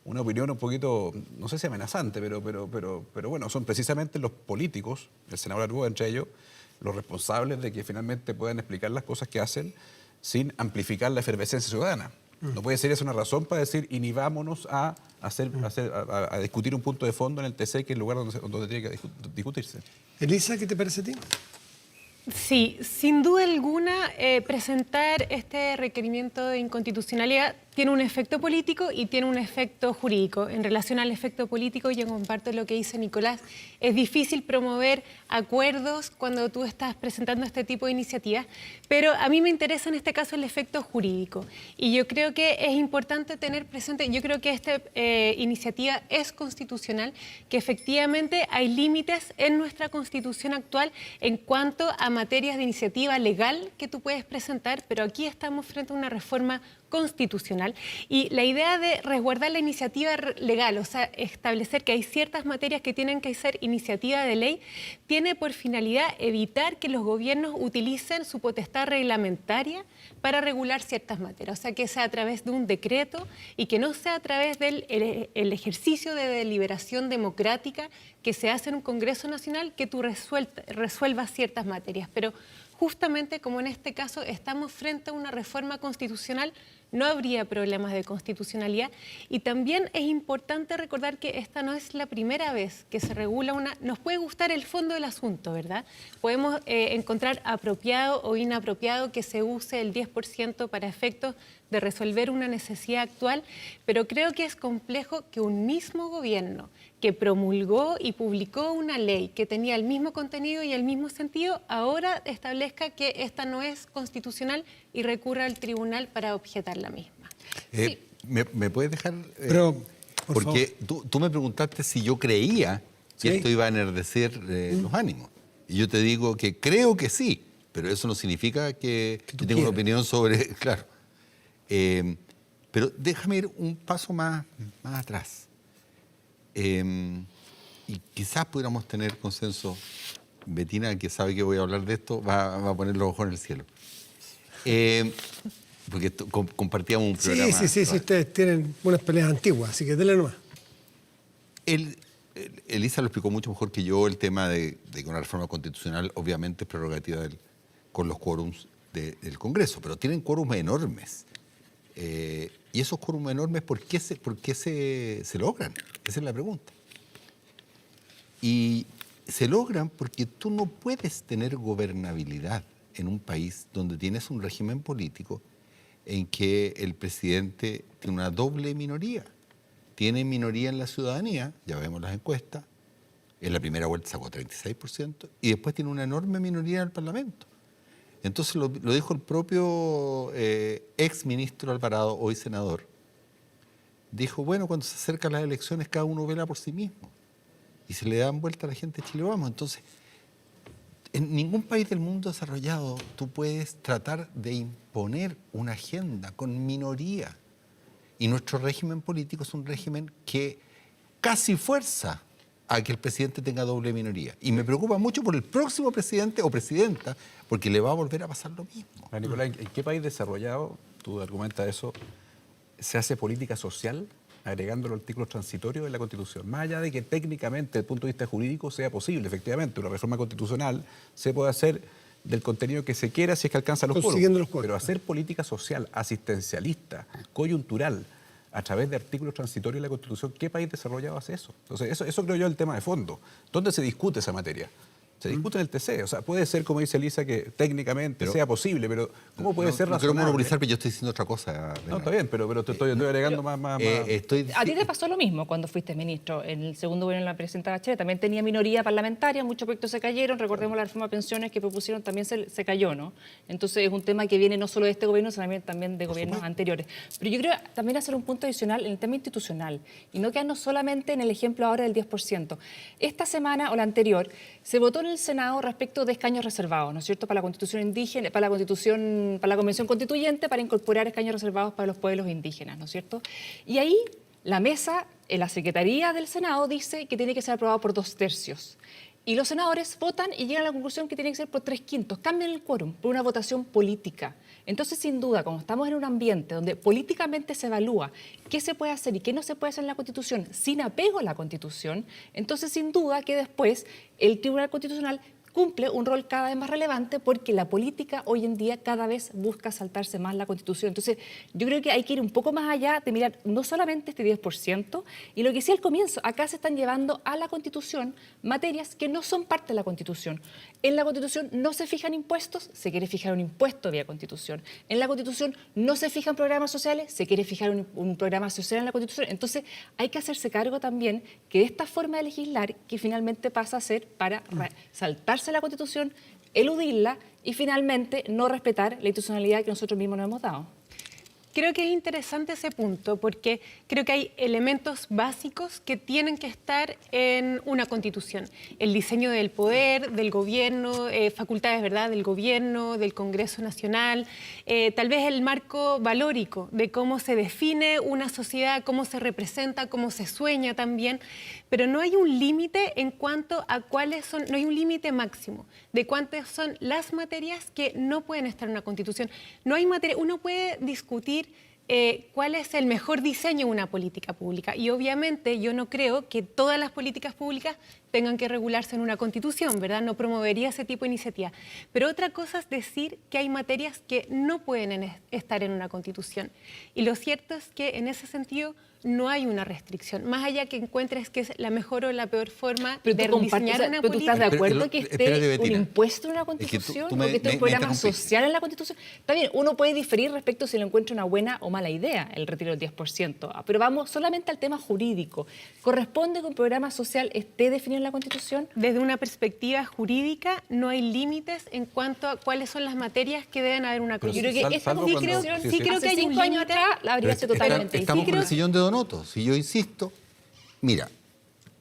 opinión un poquito, no sé si amenazante, pero bueno, son precisamente los políticos, el senador Arboe entre ellos, los responsables de que finalmente puedan explicar las cosas que hacen sin amplificar la efervescencia ciudadana. No puede ser esa una razón para decir inhibámonos a discutir un punto de fondo en el TC, que es el lugar donde tiene que discutirse. Elisa, ¿qué te parece a ti? Sí, sin duda alguna, presentar este requerimiento de inconstitucionalidad tiene un efecto político y tiene un efecto jurídico. En relación al efecto político, yo comparto lo que dice Nicolás. Es difícil promover acuerdos cuando tú estás presentando este tipo de iniciativas, pero a mí me interesa en este caso el efecto jurídico. Y yo creo que es importante tener presente, yo creo que esta iniciativa es constitucional, que efectivamente hay límites en nuestra Constitución actual en cuanto a materias de iniciativa legal que tú puedes presentar, pero aquí estamos frente a una reforma constitucional y la idea de resguardar la iniciativa legal, o sea, establecer que hay ciertas materias que tienen que ser iniciativa de ley, tiene por finalidad evitar que los gobiernos utilicen su potestad reglamentaria para regular ciertas materias, o sea, que sea a través de un decreto y que no sea a través del el ejercicio de deliberación democrática que se hace en un Congreso Nacional que tú resuelvas ciertas materias. Pero justamente como en este caso estamos frente a una reforma constitucional, no habría problemas de constitucionalidad. Y también es importante recordar que esta no es la primera vez que se regula una... Nos puede gustar el fondo del asunto, ¿verdad? Podemos encontrar apropiado o inapropiado que se use el 10% para efectos de resolver una necesidad actual, pero creo que es complejo que un mismo gobierno que promulgó y publicó una ley que tenía el mismo contenido y el mismo sentido, ahora establezca establezca que esta no es constitucional y recurra al tribunal para objetar la misma. ¿Me puedes dejar? Pero, por porque tú me preguntaste si yo creía que Sí. esto iba a enardecer los ánimos. Y yo te digo que creo que sí, pero eso no significa que yo tenga una opinión sobre... Claro. Pero déjame ir un paso más atrás. Y quizás pudiéramos tener consenso. Betina, que sabe que voy a hablar de esto, va a poner los ojos en el cielo. Porque compartíamos un programa. Sí, ustedes tienen unas peleas antiguas, así que denle nomás. Elisa lo explicó mucho mejor que yo, el tema de que una reforma constitucional obviamente es prerrogativa con los quórums del Congreso, pero tienen quórums enormes. Y esos quórums enormes, ¿por qué se logran? Esa es la pregunta. Y se logran porque tú no puedes tener gobernabilidad en un país donde tienes un régimen político en que el presidente tiene una doble minoría. Tiene minoría en la ciudadanía, ya vemos las encuestas, en la primera vuelta sacó 36%, y después tiene una enorme minoría en el Parlamento. Entonces lo dijo el propio ex ministro Alvarado, hoy senador. Dijo, bueno, cuando se acercan las elecciones cada uno vela por sí mismo. Y se le dan vuelta a la gente de Chile Vamos. Entonces, en ningún país del mundo desarrollado tú puedes tratar de imponer una agenda con minoría. Y nuestro régimen político es un régimen que casi fuerza a que el presidente tenga doble minoría. Y me preocupa mucho por el próximo presidente o presidenta, porque le va a volver a pasar lo mismo. Nicolás, ¿en qué país desarrollado, tú argumentas eso, se hace política social agregando los artículos transitorios de la Constitución? Más allá de que técnicamente, desde el punto de vista jurídico, sea posible, efectivamente, una reforma constitucional se puede hacer del contenido que se quiera si es que alcanza los quórums. Pero hacer política social, asistencialista, coyuntural, a través de artículos transitorios de la Constitución, ¿qué país desarrollado hace eso? Entonces, eso creo yo es el tema de fondo. ¿Dónde se discute esa materia? Se discute en el TC. O sea, puede ser, como dice Elisa, que técnicamente sea posible, pero ¿cómo puede ser razonable? No quiero monopolizar, pero yo estoy diciendo otra cosa. No, está bien, pero te estoy agregando más. A ti te pasó lo mismo cuando fuiste ministro. En el segundo gobierno de la presidenta Bachelet también tenía minoría parlamentaria, muchos proyectos se cayeron. Recordemos la reforma de pensiones que propusieron, también se cayó, ¿no? Entonces es un tema que viene no solo de este gobierno, sino también de gobiernos anteriores. Pero yo creo también hacer un punto adicional en el tema institucional y no quedarnos solamente en el ejemplo ahora del 10%. Esta semana o la anterior se votó en el Senado respecto de escaños reservados, ¿no es cierto?, para la Constitución indígena, para la Convención Constituyente, para incorporar escaños reservados para los pueblos indígenas, ¿no es cierto? Y ahí la mesa, la Secretaría del Senado dice que tiene que ser aprobado por 2/3. Y los senadores votan y llegan a la conclusión que tiene que ser por 3/5. Cambian el quórum por una votación política. Entonces, sin duda, como estamos en un ambiente donde políticamente se evalúa qué se puede hacer y qué no se puede hacer en la Constitución sin apego a la Constitución, entonces, sin duda, que después el Tribunal Constitucional cumple un rol cada vez más relevante porque la política hoy en día cada vez busca saltarse más la Constitución. Entonces, yo creo que hay que ir un poco más allá de mirar no solamente este 10%, y lo que decía al comienzo, acá se están llevando a la Constitución materias que no son parte de la Constitución. En la Constitución no se fijan impuestos, se quiere fijar un impuesto vía Constitución. En la Constitución no se fijan programas sociales, se quiere fijar un programa social en la Constitución. Entonces, hay que hacerse cargo también que de esta forma de legislar, que finalmente pasa a ser para saltarse la Constitución, eludirla y finalmente no respetar la institucionalidad que nosotros mismos nos hemos dado. Creo que es interesante ese punto porque creo que hay elementos básicos que tienen que estar en una constitución. El diseño del poder, del gobierno, facultades, ¿verdad?, del gobierno, del Congreso Nacional, tal vez el marco valórico de cómo se define una sociedad, cómo se representa, cómo se sueña también, pero no hay un límite en cuanto a cuáles son, no hay un límite máximo de cuántas son las materias que no pueden estar en una constitución. No hay materia, uno puede discutir cuál es el mejor diseño de una política pública. Y obviamente yo no creo que todas las políticas públicas tengan que regularse en una constitución, ¿verdad? No promovería ese tipo de iniciativa. Pero otra cosa es decir que hay materias que no pueden estar en una constitución. Y lo cierto es que en ese sentido no hay una restricción, más allá que encuentres que es la mejor o la peor forma de diseñar una ¿Pero tú política. estás de acuerdo que esté un Betina. impuesto en la Constitución o que esté un programa social en la Constitución? Está bien, uno puede diferir respecto si lo encuentra una buena o mala idea el retiro del 10%, pero vamos solamente al tema jurídico. ¿Corresponde que un programa social esté definido en la Constitución? Desde una perspectiva jurídica, no hay límites en cuanto a cuáles son las materias que deben haber una Yo creo que esta salvo cuando- Constitución, sí, sí. creo que hay 5 años atrás la habría sido totalmente Estamos con distinta. el sillón de Donoto. Si yo insisto, mira,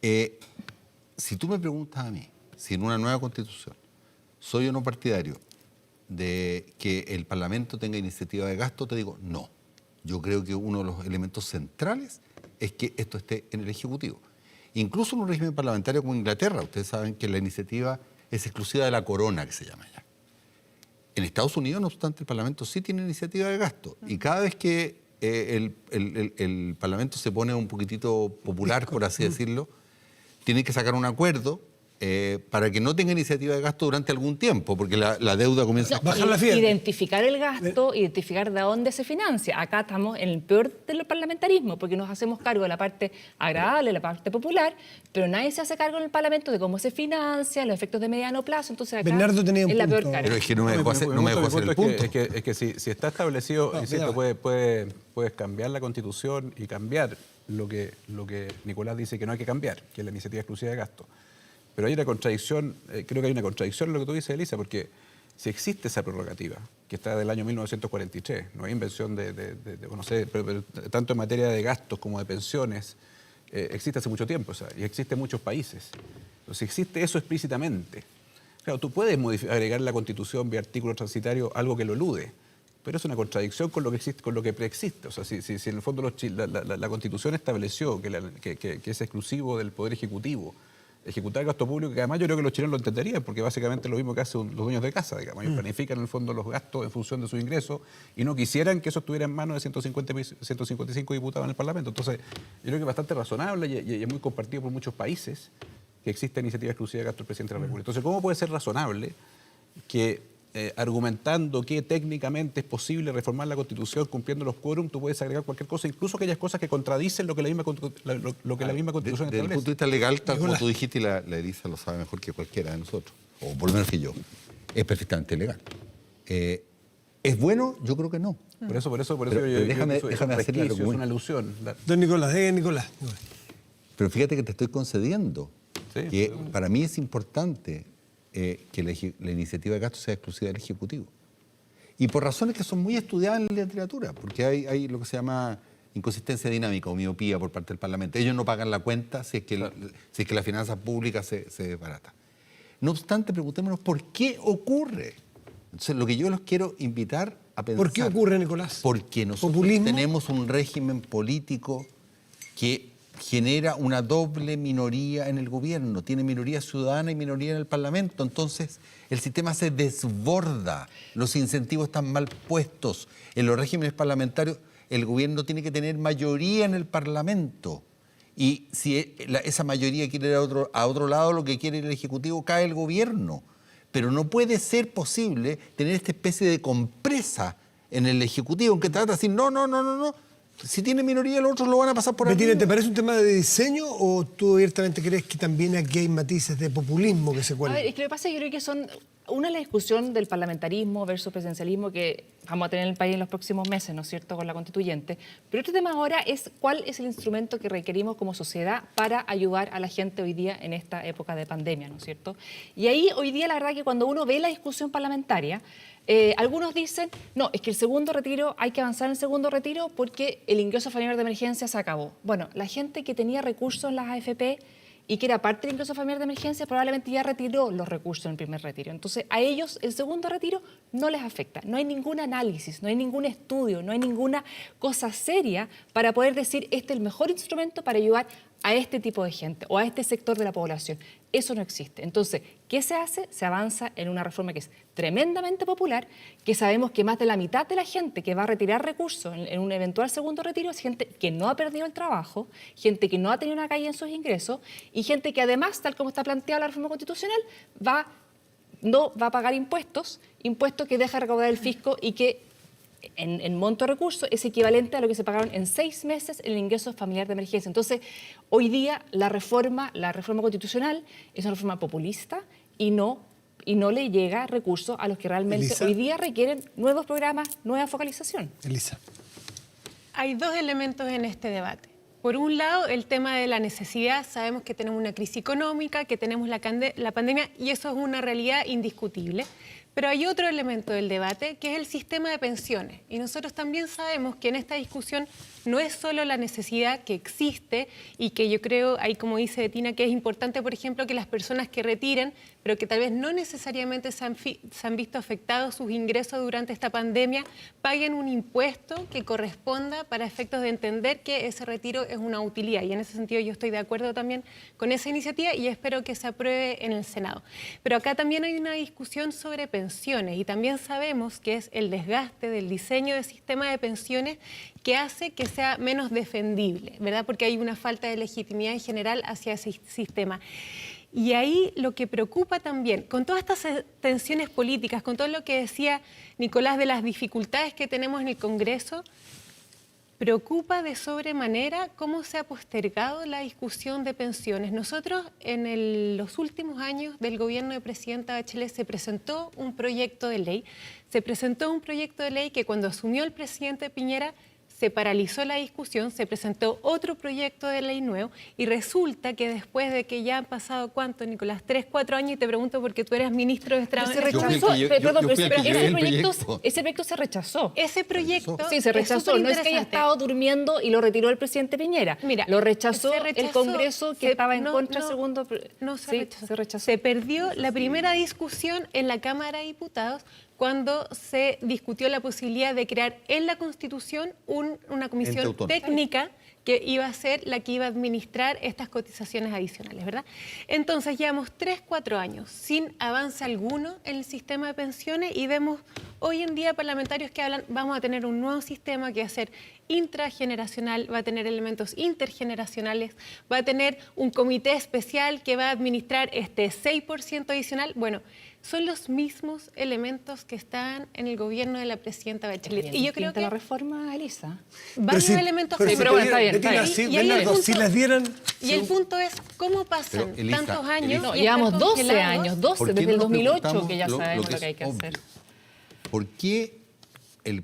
si tú me preguntas a mí, si en una nueva Constitución soy o no partidario de que el Parlamento tenga iniciativa de gasto, te digo no. Yo creo que uno de los elementos centrales es que esto esté en el Ejecutivo. Incluso en un régimen parlamentario como Inglaterra, ustedes saben que la iniciativa es exclusiva de la corona, que se llama allá. En Estados Unidos, no obstante, el Parlamento sí tiene iniciativa de gasto. Y cada vez que el Parlamento se pone un poquitito popular, por así decirlo, tiene que sacar un acuerdo para que no tenga iniciativa de gasto durante algún tiempo, porque la deuda comienza a bajar la fiebre. Identificar el gasto, identificar de dónde se financia. Acá estamos en el peor del parlamentarismo, porque nos hacemos cargo de la parte agradable, la parte popular, pero nadie se hace cargo en el Parlamento de cómo se financia, los efectos de mediano plazo. Entonces acá Bernardo tenía un es la peor punto. cara. Pero es que no me dejó hacer el punto. Es que si está establecido, No, insisto, mira. puedes cambiar la Constitución y cambiar lo que Nicolás dice que no hay que cambiar, que es la iniciativa exclusiva de gasto. Pero hay una contradicción, creo que hay una contradicción en lo que tú dices, Elisa, porque si existe esa prerrogativa, que está del año 1943, no hay invención no sé, pero tanto en materia de gastos como de pensiones, existe hace mucho tiempo, o sea, y existe en muchos países. Entonces, si existe eso explícitamente, claro, tú puedes agregar en la Constitución vía artículo transitario algo que lo elude, pero es una contradicción con lo que existe, con lo que preexiste. O sea, si en el fondo la Constitución estableció que es exclusivo del Poder Ejecutivo ejecutar gasto público, que además yo creo que los chilenos lo entenderían, porque básicamente es lo mismo que hacen los dueños de casa, digamos. Ellos planifican en el fondo los gastos en función de sus ingresos y no quisieran que eso estuviera en manos de 155 diputados en el Parlamento. Entonces, yo creo que es bastante razonable y es muy compartido por muchos países que exista iniciativa exclusiva de gasto del presidente de la República. Entonces, ¿cómo puede ser razonable que argumentando que técnicamente es posible reformar la Constitución cumpliendo los quórum, tú puedes agregar cualquier cosa, incluso aquellas cosas que contradicen lo que la misma Constitución Desde el establece? punto de vista legal, tal como tú dijiste, y la Elisa lo sabe mejor que cualquiera de nosotros, o por lo menos que yo, es perfectamente legal. ¿Es bueno? Yo creo que no. Por eso Pero déjame hacer la es una alusión. Don Nicolás, Nicolás. Pero fíjate que te estoy concediendo Sí, que pero- para mí es importante que la iniciativa de gasto sea exclusiva del Ejecutivo. Y por razones que son muy estudiadas en la literatura, porque hay lo que se llama inconsistencia dinámica o miopía por parte del Parlamento. Ellos no pagan la cuenta si es que las finanzas públicas se desbaratan. No obstante, preguntémonos por qué ocurre. Entonces, lo que yo los quiero invitar a pensar... ¿Por qué ocurre, Nicolás? Porque nosotros ¿Populismo? tenemos un régimen político que genera una doble minoría en el gobierno. Tiene minoría ciudadana y minoría en el Parlamento. Entonces, el sistema se desborda. Los incentivos están mal puestos. En los regímenes parlamentarios, el gobierno tiene que tener mayoría en el Parlamento. Y si esa mayoría quiere ir a otro lado, lo que quiere el Ejecutivo, cae el gobierno. Pero no puede ser posible tener esta especie de compresa en el Ejecutivo, que trata de decir, no. Si tiene minoría, los otros lo van a pasar por Bettina, arriba. ¿te parece un tema de diseño o tú abiertamente crees que también aquí hay matices de populismo que se A cuelan? ver, es que lo que pasa es que yo creo que son una la discusión del parlamentarismo versus presidencialismo que vamos a tener en el país en los próximos meses, ¿no es cierto?, con la constituyente. Pero otro tema ahora es cuál es el instrumento que requerimos como sociedad para ayudar a la gente hoy día en esta época de pandemia, ¿no es cierto? Y ahí hoy día la verdad que cuando uno ve la discusión parlamentaria, algunos dicen, no, es que el segundo retiro, hay que avanzar en el segundo retiro porque el ingreso familiar de emergencia se acabó. Bueno, la gente que tenía recursos en las AFP y que era parte del ingreso familiar de emergencia probablemente ya retiró los recursos en el primer retiro. Entonces, a ellos el segundo retiro no les afecta. No hay ningún análisis, no hay ningún estudio, no hay ninguna cosa seria para poder decir este es el mejor instrumento para ayudar a este tipo de gente o a este sector de la población. Eso no existe. Entonces, ¿qué se hace? Se avanza en una reforma que es tremendamente popular, que sabemos que más de la mitad de la gente que va a retirar recursos en un eventual segundo retiro es gente que no ha perdido el trabajo, gente que no ha tenido una caída en sus ingresos y gente que además, tal como está planteada la reforma constitucional, no va a pagar impuestos que deja recaudar el fisco y que en monto de recursos es equivalente a lo que se pagaron en 6 meses en el ingreso familiar de emergencia. Entonces, hoy día la reforma constitucional es una reforma populista y no le llega recursos a los que realmente Elisa. hoy día requieren nuevos programas, nueva focalización. Elisa. hay dos elementos en este debate. Por un lado, el tema de la necesidad. Sabemos que tenemos una crisis económica, que tenemos la pandemia, y eso es una realidad indiscutible. Pero hay otro elemento del debate, que es el sistema de pensiones. Y nosotros también sabemos que en esta discusión no es solo la necesidad que existe y que yo creo, ahí como dice Betina, que es importante, por ejemplo, que las personas que retiren, pero que tal vez no necesariamente se han visto afectados sus ingresos durante esta pandemia, paguen un impuesto que corresponda para efectos de entender que ese retiro es una utilidad. Y en ese sentido yo estoy de acuerdo también con esa iniciativa y espero que se apruebe en el Senado. Pero acá también hay una discusión sobre pensiones y también sabemos que es el desgaste del diseño del sistema de pensiones que hace que sea menos defendible, ¿verdad? Porque hay una falta de legitimidad en general hacia ese sistema. Y ahí lo que preocupa también, con todas estas tensiones políticas, con todo lo que decía Nicolás de las dificultades que tenemos en el Congreso, preocupa de sobremanera cómo se ha postergado la discusión de pensiones. Nosotros, en los últimos años del gobierno de Presidenta Bachelet, se presentó un proyecto de ley. Se presentó un proyecto de ley que cuando asumió el presidente Piñera se paralizó la discusión, se presentó otro proyecto de ley nuevo y resulta que después de que ya han pasado, ¿cuánto, Nicolás? 3, 4 años, y te pregunto porque tú eres ministro de Estado. Se rechazó, ese proyecto se rechazó. Ese proyecto sí, se rechazó. No es que haya estado durmiendo y lo retiró el presidente Piñera. Mira, lo rechazó el Congreso que estaba en contra segundo. No se rechazó. Se perdió la primera discusión en la Cámara de Diputados cuando se discutió la posibilidad de crear en la Constitución una comisión técnica que iba a ser la que iba a administrar estas cotizaciones adicionales, ¿verdad? Entonces llevamos 3, 4 años sin avance alguno en el sistema de pensiones y vemos hoy en día parlamentarios que hablan, vamos a tener un nuevo sistema que va a ser intrageneracional, va a tener elementos intergeneracionales, va a tener un comité especial que va a administrar este 6% adicional. Bueno, son los mismos elementos que están en el gobierno de la presidenta Bachelet. Y yo creo que la reforma, Elisa. Varios elementos. Pero bueno, está bien. Si las dieran. Y el punto es cómo pasan pero, Elisa, tantos años. No, llevamos 12 años, 12 desde el 2008 que ya sabemos lo que hay que hacer. ¿Por qué el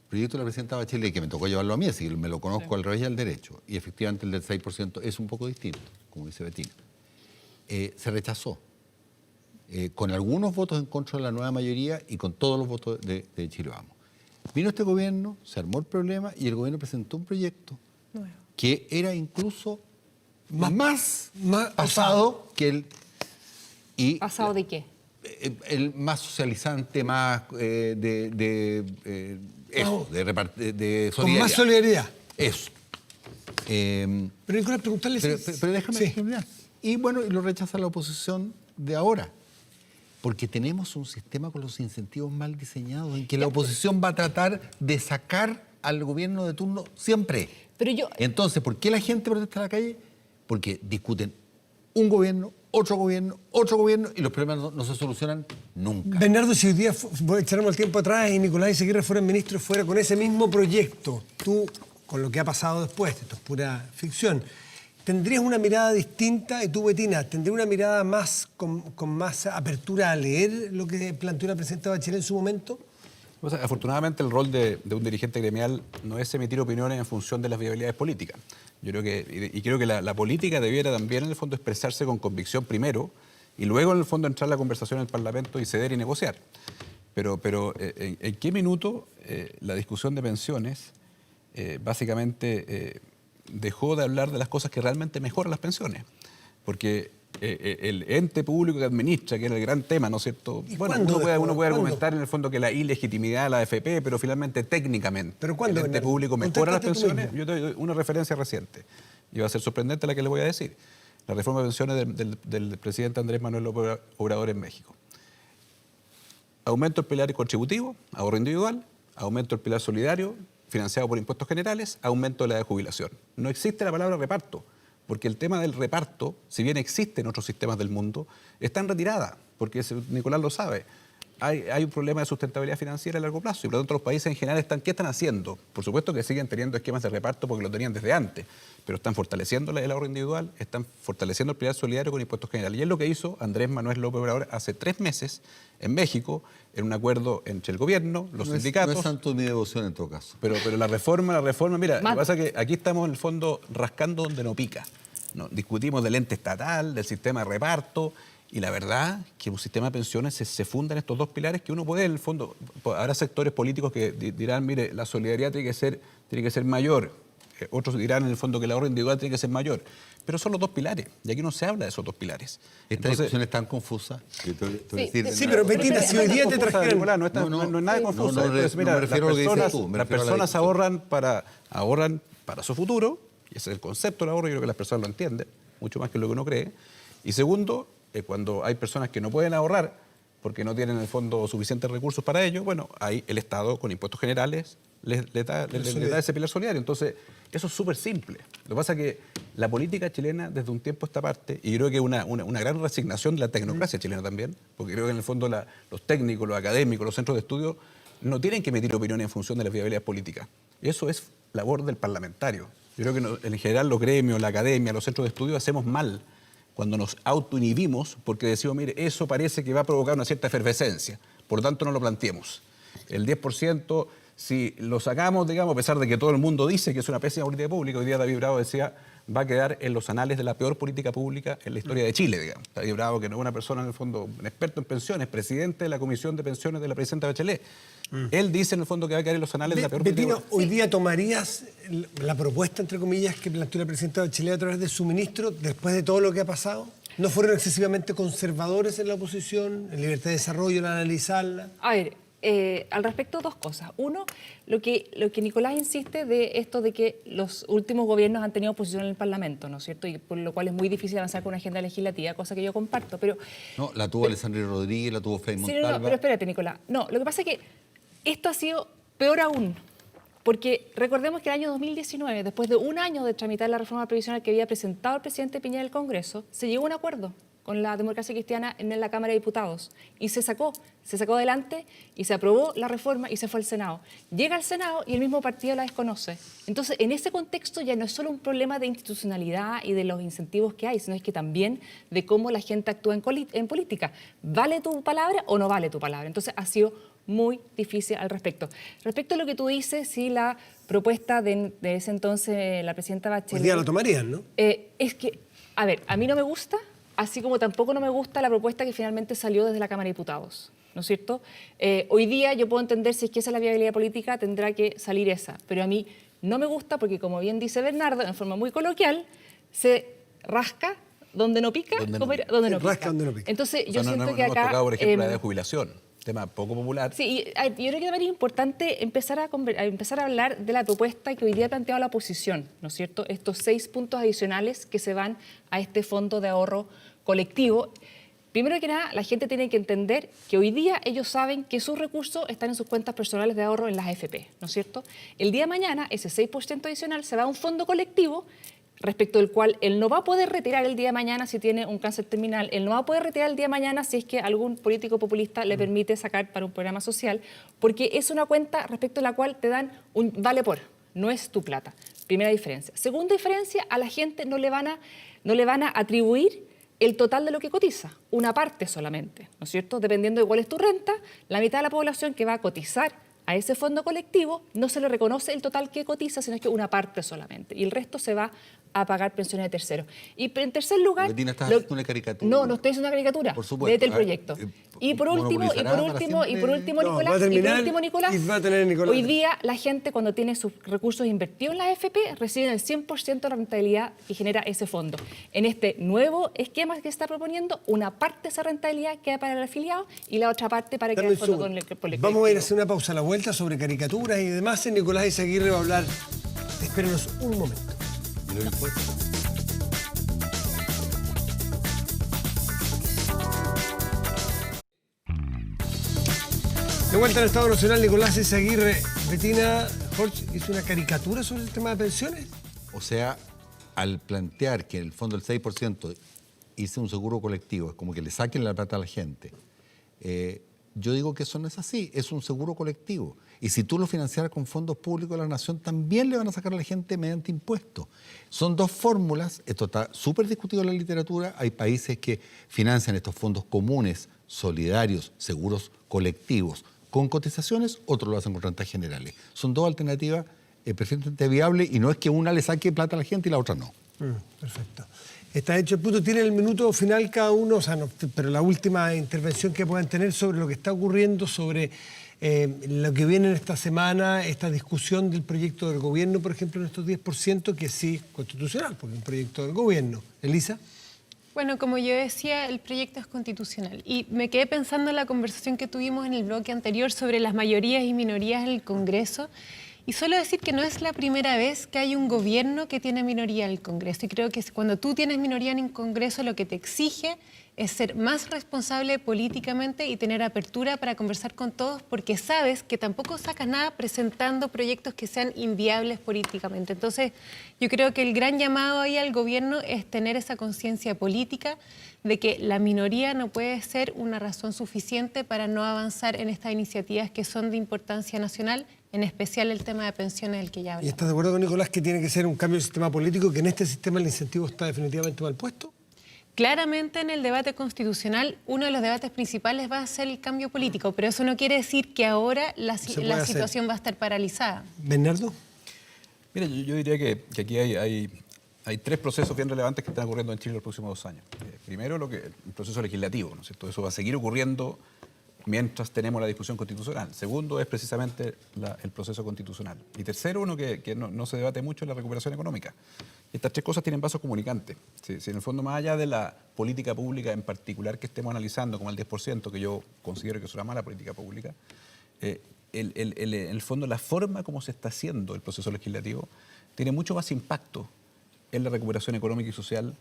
proyecto de la presidenta Bachelet, que me tocó llevarlo a mí, así que me lo conozco al revés y al derecho, y efectivamente el del 6% es un poco distinto, como dice Betina, se rechazó? Con algunos votos en contra de la nueva mayoría y con todos los votos de Chile Vamos. Vino este gobierno, se armó el problema y el gobierno presentó un proyecto que era incluso más pasado que el... ¿Pasado de qué? El más socializante, más de solidaridad. Con más solidaridad. Eso. Pero Nicolás, preguntarle pero déjame terminar. Y bueno, lo rechaza la oposición de ahora. Porque tenemos un sistema con los incentivos mal diseñados en que la oposición va a tratar de sacar al gobierno de turno siempre. Entonces, ¿por qué la gente protesta en la calle? Porque discuten un gobierno, otro gobierno y los problemas no se solucionan nunca. Bernardo, si hoy día echáramos el tiempo atrás y Nicolás Izaguirre fuera ministro y fuera con ese mismo proyecto, tú, con lo que ha pasado después, esto es pura ficción, ¿tendrías una mirada distinta? Y tú, Betina, ¿tendrías una mirada con más apertura a leer lo que planteó la presidenta Bachelet en su momento? O sea, afortunadamente el rol de un dirigente gremial no es emitir opiniones en función de las viabilidades políticas. Yo creo que la política debiera también en el fondo expresarse con convicción primero y luego en el fondo entrar a la conversación en el Parlamento y ceder y negociar. Pero ¿en qué minuto la discusión de pensiones básicamente dejó de hablar de las cosas que realmente mejoran las pensiones? Porque el ente público que administra, que era el gran tema, ¿no es cierto? Bueno, uno puede argumentar en el fondo que la ilegitimidad de la AFP, pero finalmente técnicamente el ente público mejora las pensiones. Yo te doy una referencia reciente y va a ser sorprendente la que les voy a decir. La reforma de pensiones del presidente Andrés Manuel López Obrador en México. Aumento del pilar contributivo, ahorro individual, aumento del pilar solidario, financiado por impuestos generales, aumento de la edad de jubilación. No existe la palabra reparto, porque el tema del reparto, si bien existe en otros sistemas del mundo, está en retirada, porque Nicolás lo sabe. hay un problema de sustentabilidad financiera a largo plazo y por lo tanto los países en general ¿qué están haciendo? Por supuesto que siguen teniendo esquemas de reparto porque lo tenían desde antes, pero están fortaleciendo el ahorro individual, están fortaleciendo el pilar solidario con impuestos generales. Y es lo que hizo Andrés Manuel López Obrador hace 3 meses en México, en un acuerdo entre el gobierno, los sindicatos. No es santo mi devoción en todo caso. Pero la reforma, mira, lo que pasa es que aquí estamos en el fondo rascando donde no pica. ¿No? Discutimos del ente estatal, del sistema de reparto, y la verdad que un sistema de pensiones se funda en estos 2 pilares que uno puede, en el fondo, habrá sectores políticos que dirán, mire, la solidaridad tiene que ser mayor, otros dirán en el fondo que el ahorro individual tiene que ser mayor, pero son los 2 pilares, y aquí no se habla de esos 2 pilares. Esta discusión es tan confusa que te voy a decir... Sí, pero Betina, si hoy día te trajeran... No es nada confusa. Entonces, mira, las personas ahorran para su futuro, y ese es el concepto del ahorro, yo creo que las personas lo entienden, mucho más que lo que uno cree. Y segundo, cuando hay personas que no pueden ahorrar porque no tienen en el fondo suficientes recursos para ello, bueno, ahí el Estado con impuestos generales le da ese pilar solidario. Entonces, eso es súper simple. Lo que pasa es que la política chilena desde un tiempo a esta parte, y yo creo que una gran resignación de la tecnocracia chilena también, porque creo que en el fondo los técnicos, los académicos, los centros de estudio no tienen que emitir opiniones en función de las viabilidades políticas. Eso es labor del parlamentario. Yo creo que en general los gremios, la academia, los centros de estudio hacemos mal cuando nos autoinhibimos porque decimos, mire, eso parece que va a provocar una cierta efervescencia, por lo tanto no lo planteemos. El 10%, si lo sacamos, digamos, a pesar de que todo el mundo dice que es una pésima política pública, hoy día David Bravo decía, va a quedar en los anales de la peor política pública en la historia de Chile, digamos. David Bravo, que no es una persona, en el fondo, un experto en pensiones, presidente de la Comisión de Pensiones de la presidenta Bachelet. Él dice, en el fondo, que va a quedar en los anales de la peor política pública. ¿Hoy día tomarías la propuesta, entre comillas, que planteó la presidenta Bachelet a través de su ministro, después de todo lo que ha pasado? ¿No fueron excesivamente conservadores en la oposición, en libertad de desarrollo, en analizarla? A ver, al respecto 2 cosas. Uno, lo que Nicolás insiste de esto de que los últimos gobiernos han tenido oposición en el Parlamento, ¿no es cierto? Y por lo cual es muy difícil avanzar con una agenda legislativa, cosa que yo comparto, pero... No, la tuvo Alessandra Rodríguez, la tuvo Frei Montalva. No, pero espérate, Nicolás. No, lo que pasa es que esto ha sido peor aún, porque recordemos que el año 2019, después de un año de tramitar la reforma previsional que había presentado el presidente Piñera al Congreso, se llegó a un acuerdo con la democracia cristiana en la Cámara de Diputados y se sacó adelante y se aprobó la reforma y se fue al Senado. Llega al Senado y el mismo partido la desconoce. Entonces, en ese contexto ya no es solo un problema de institucionalidad y de los incentivos que hay, sino es que también de cómo la gente actúa en política. ¿Vale tu palabra o no vale tu palabra? Entonces, ha sido muy difícil al respecto. Respecto a lo que tú dices, si la propuesta de ese entonces la presidenta Bachelet... Hoy día la tomarían, ¿no? Es que, a ver, a mí no me gusta, así como tampoco no me gusta la propuesta que finalmente salió desde la Cámara de Diputados, ¿no es cierto? Hoy día yo puedo entender si es que esa es la viabilidad política, tendrá que salir esa, pero a mí no me gusta porque, como bien dice Bernardo, en forma muy coloquial, se rasca donde no pica, donde no pica. Entonces, yo siento que acá... hemos tocado, por ejemplo, la de jubilación. Tema poco popular. Sí, y yo creo que también es importante empezar a hablar de la propuesta que hoy día ha planteado la oposición, ¿no es cierto? Estos 6 puntos adicionales que se van a este fondo de ahorro colectivo. Primero que nada, la gente tiene que entender que hoy día ellos saben que sus recursos están en sus cuentas personales de ahorro en las AFP, ¿no es cierto? El día de mañana, ese 6% adicional se va a un fondo colectivo respecto del cual él no va a poder retirar el día de mañana si tiene un cáncer terminal, él no va a poder retirar el día de mañana si es que algún político populista le permite sacar para un programa social, porque es una cuenta respecto a la cual te dan un vale por, no es tu plata. Primera diferencia. Segunda diferencia, a la gente no le van a atribuir el total de lo que cotiza, una parte solamente, ¿no es cierto? Dependiendo de cuál es tu renta, la mitad de la población que va a cotizar a ese fondo colectivo no se le reconoce el total que cotiza, sino es que una parte solamente. Y el resto se va a pagar pensiones de terceros. Y en tercer lugar... Betina, ¿estás haciendo una caricatura? No estoy haciendo una caricatura. Por supuesto. Desde el proyecto. Y por último, Nicolás, hoy día la gente cuando tiene sus recursos invertidos en la AFP recibe el 100% de la rentabilidad que genera ese fondo. En este nuevo esquema que se está proponiendo, una parte de esa rentabilidad queda para el afiliado y la otra parte para que el fondo colectivo. Vamos a ir a hacer una pausa a la vuelta sobre caricaturas y demás. Nicolás Izaguirre va a hablar. Espérenos un momento. De vuelta al Estado Nacional, Nicolás Izaguirre. Betina Jorge hizo una caricatura sobre el tema de pensiones. O sea, al plantear que en el fondo el 6% hice un seguro colectivo, es como que le saquen la plata a la gente, yo digo que eso no es así, es un seguro colectivo. Y si tú lo financiaras con fondos públicos de la nación, también le van a sacar a la gente mediante impuestos. Son dos fórmulas, esto está súper discutido en la literatura, hay países que financian estos fondos comunes, solidarios, seguros colectivos, con cotizaciones, otros lo hacen con rentas generales. Son dos alternativas perfectamente viables y no es que una le saque plata a la gente y la otra no. Perfecto. Está hecho el punto. Tiene el minuto final cada uno, o sea, no, pero la última intervención que puedan tener sobre lo que está ocurriendo, sobre lo que viene en esta semana, esta discusión del proyecto del gobierno, por ejemplo, en estos 10%, que sí es constitucional, porque es un proyecto del gobierno. Elisa. Bueno, como yo decía, el proyecto es constitucional. Y me quedé pensando en la conversación que tuvimos en el bloque anterior sobre las mayorías y minorías en el Congreso. Y solo decir que no es la primera vez que hay un gobierno que tiene minoría en el Congreso. Y creo que cuando tú tienes minoría en el Congreso, lo que te exige es ser más responsable políticamente y tener apertura para conversar con todos, porque sabes que tampoco sacas nada presentando proyectos que sean inviables políticamente. Entonces, yo creo que el gran llamado ahí al gobierno es tener esa conciencia política de que la minoría no puede ser una razón suficiente para no avanzar en estas iniciativas que son de importancia nacional, en especial el tema de pensiones del que ya hablamos. ¿Y estás de acuerdo con Nicolás que tiene que ser un cambio del sistema político, que en este sistema el incentivo está definitivamente mal puesto? Claramente en el debate constitucional uno de los debates principales va a ser el cambio político, pero eso no quiere decir que ahora la situación va a estar paralizada. ¿Bernardo? Mira, yo diría que aquí hay tres procesos bien relevantes que están ocurriendo en Chile los próximos 2 años. Primero, el proceso legislativo, ¿no es cierto? Eso va a seguir ocurriendo mientras tenemos la discusión constitucional. Segundo es precisamente el proceso constitucional. Y tercero, uno que no se debate mucho, es la recuperación económica. Estas tres cosas tienen vasos comunicantes. Si en el fondo, más allá de la política pública en particular que estemos analizando, como el 10%, que yo considero que es una mala política pública, en el fondo la forma como se está haciendo el proceso legislativo tiene mucho más impacto en la recuperación económica y social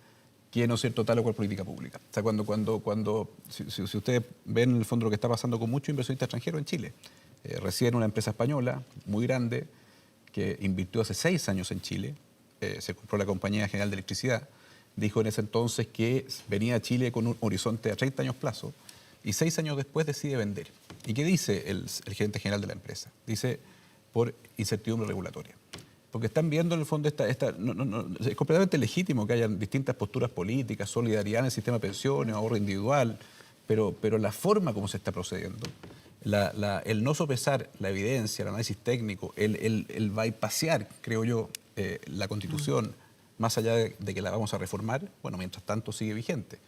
que, ¿no es cierto?, tal o cual política pública. O sea, si ustedes ven en el fondo lo que está pasando con muchos inversionistas extranjeros en Chile. Recién una empresa española muy grande que invirtió hace 6 años en Chile, se compró la Compañía General de Electricidad, dijo en ese entonces que venía a Chile con un horizonte a 30 años plazo y 6 años después decide vender. ¿Y qué dice el gerente general de la empresa? Dice, por incertidumbre regulatoria. Porque están viendo en el fondo es completamente legítimo que hayan distintas posturas políticas, solidaridad en el sistema de pensiones, ahorro individual, pero la forma como se está procediendo, el no sopesar la evidencia, el análisis técnico, el bypassear, creo yo, la Constitución, más allá de que la vamos a reformar, bueno, mientras tanto sigue vigente.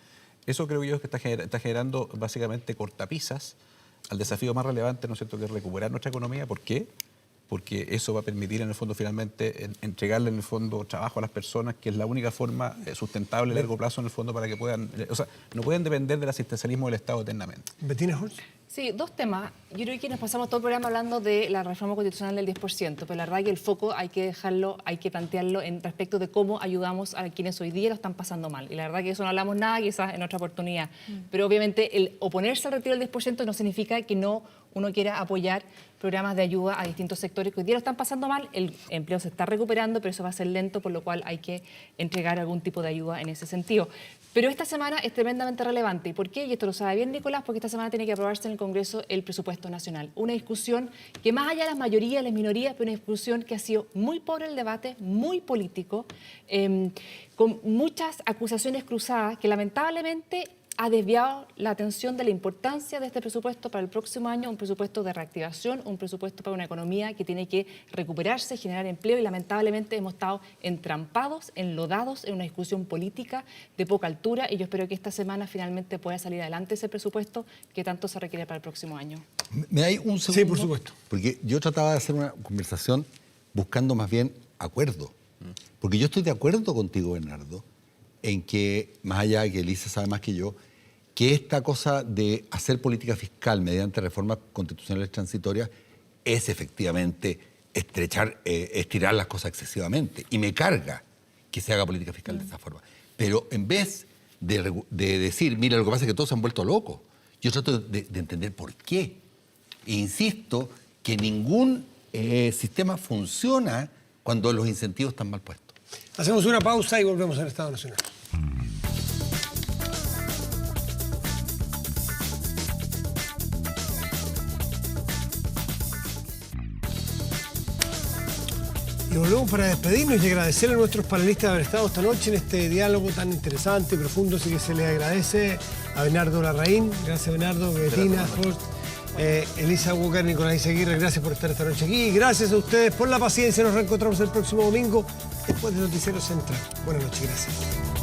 Eso creo yo que está generando básicamente cortapisas al desafío más relevante, ¿no es cierto?, que es recuperar nuestra economía. ¿Por qué? Porque eso va a permitir en el fondo finalmente entregarle en el fondo trabajo a las personas, que es la única forma sustentable a largo plazo en el fondo para que puedan, o sea, no pueden depender del asistencialismo del Estado eternamente. Bettina Holz. Sí, 2 temas. Yo creo que nos pasamos todo el programa hablando de la reforma constitucional del 10%, pero la verdad que el foco hay que dejarlo, hay que plantearlo en respecto de cómo ayudamos a quienes hoy día lo están pasando mal. Y la verdad que eso no hablamos nada, quizás en otra oportunidad. Pero obviamente el oponerse al retiro del 10% no significa que uno quiera apoyar programas de ayuda a distintos sectores que hoy día lo están pasando mal. El empleo se está recuperando, pero eso va a ser lento, por lo cual hay que entregar algún tipo de ayuda en ese sentido. Pero esta semana es tremendamente relevante. ¿Y por qué? Y esto lo sabe bien Nicolás, porque esta semana tiene que aprobarse en el Congreso el presupuesto nacional. Una discusión que más allá de las mayorías, las minorías, pero una discusión que ha sido muy pobre el debate, muy político, con muchas acusaciones cruzadas que lamentablemente ha desviado la atención de la importancia de este presupuesto para el próximo año, un presupuesto de reactivación, un presupuesto para una economía que tiene que recuperarse, generar empleo, y lamentablemente hemos estado entrampados, enlodados en una discusión política de poca altura, y yo espero que esta semana finalmente pueda salir adelante ese presupuesto que tanto se requiere para el próximo año. ¿Me hay un segundo? Sí, por supuesto. Porque yo trataba de hacer una conversación buscando más bien acuerdo. Porque yo estoy de acuerdo contigo, Bernardo, en que, más allá de que Elisa sabe más que yo, que esta cosa de hacer política fiscal mediante reformas constitucionales transitorias es efectivamente estirar las cosas excesivamente. Y me carga que se haga política fiscal de esa forma. Pero en vez de decir, mira, lo que pasa es que todos se han vuelto locos, yo trato de entender por qué. E insisto que ningún sistema funciona cuando los incentivos están mal puestos. Hacemos una pausa y volvemos al Estado Nacional. Y volvemos para despedirnos y agradecerle a nuestros panelistas de haber estado esta noche en este diálogo tan interesante y profundo. Así que se le agradece a Bernardo Larraín. Gracias, Bernardo. Betina, Horst, Elisa Walker, Nicolás Aguirre. Gracias por estar esta noche aquí. Y gracias a ustedes por la paciencia. Nos reencontramos el próximo domingo después del Noticiero Central. Buenas noches. Gracias.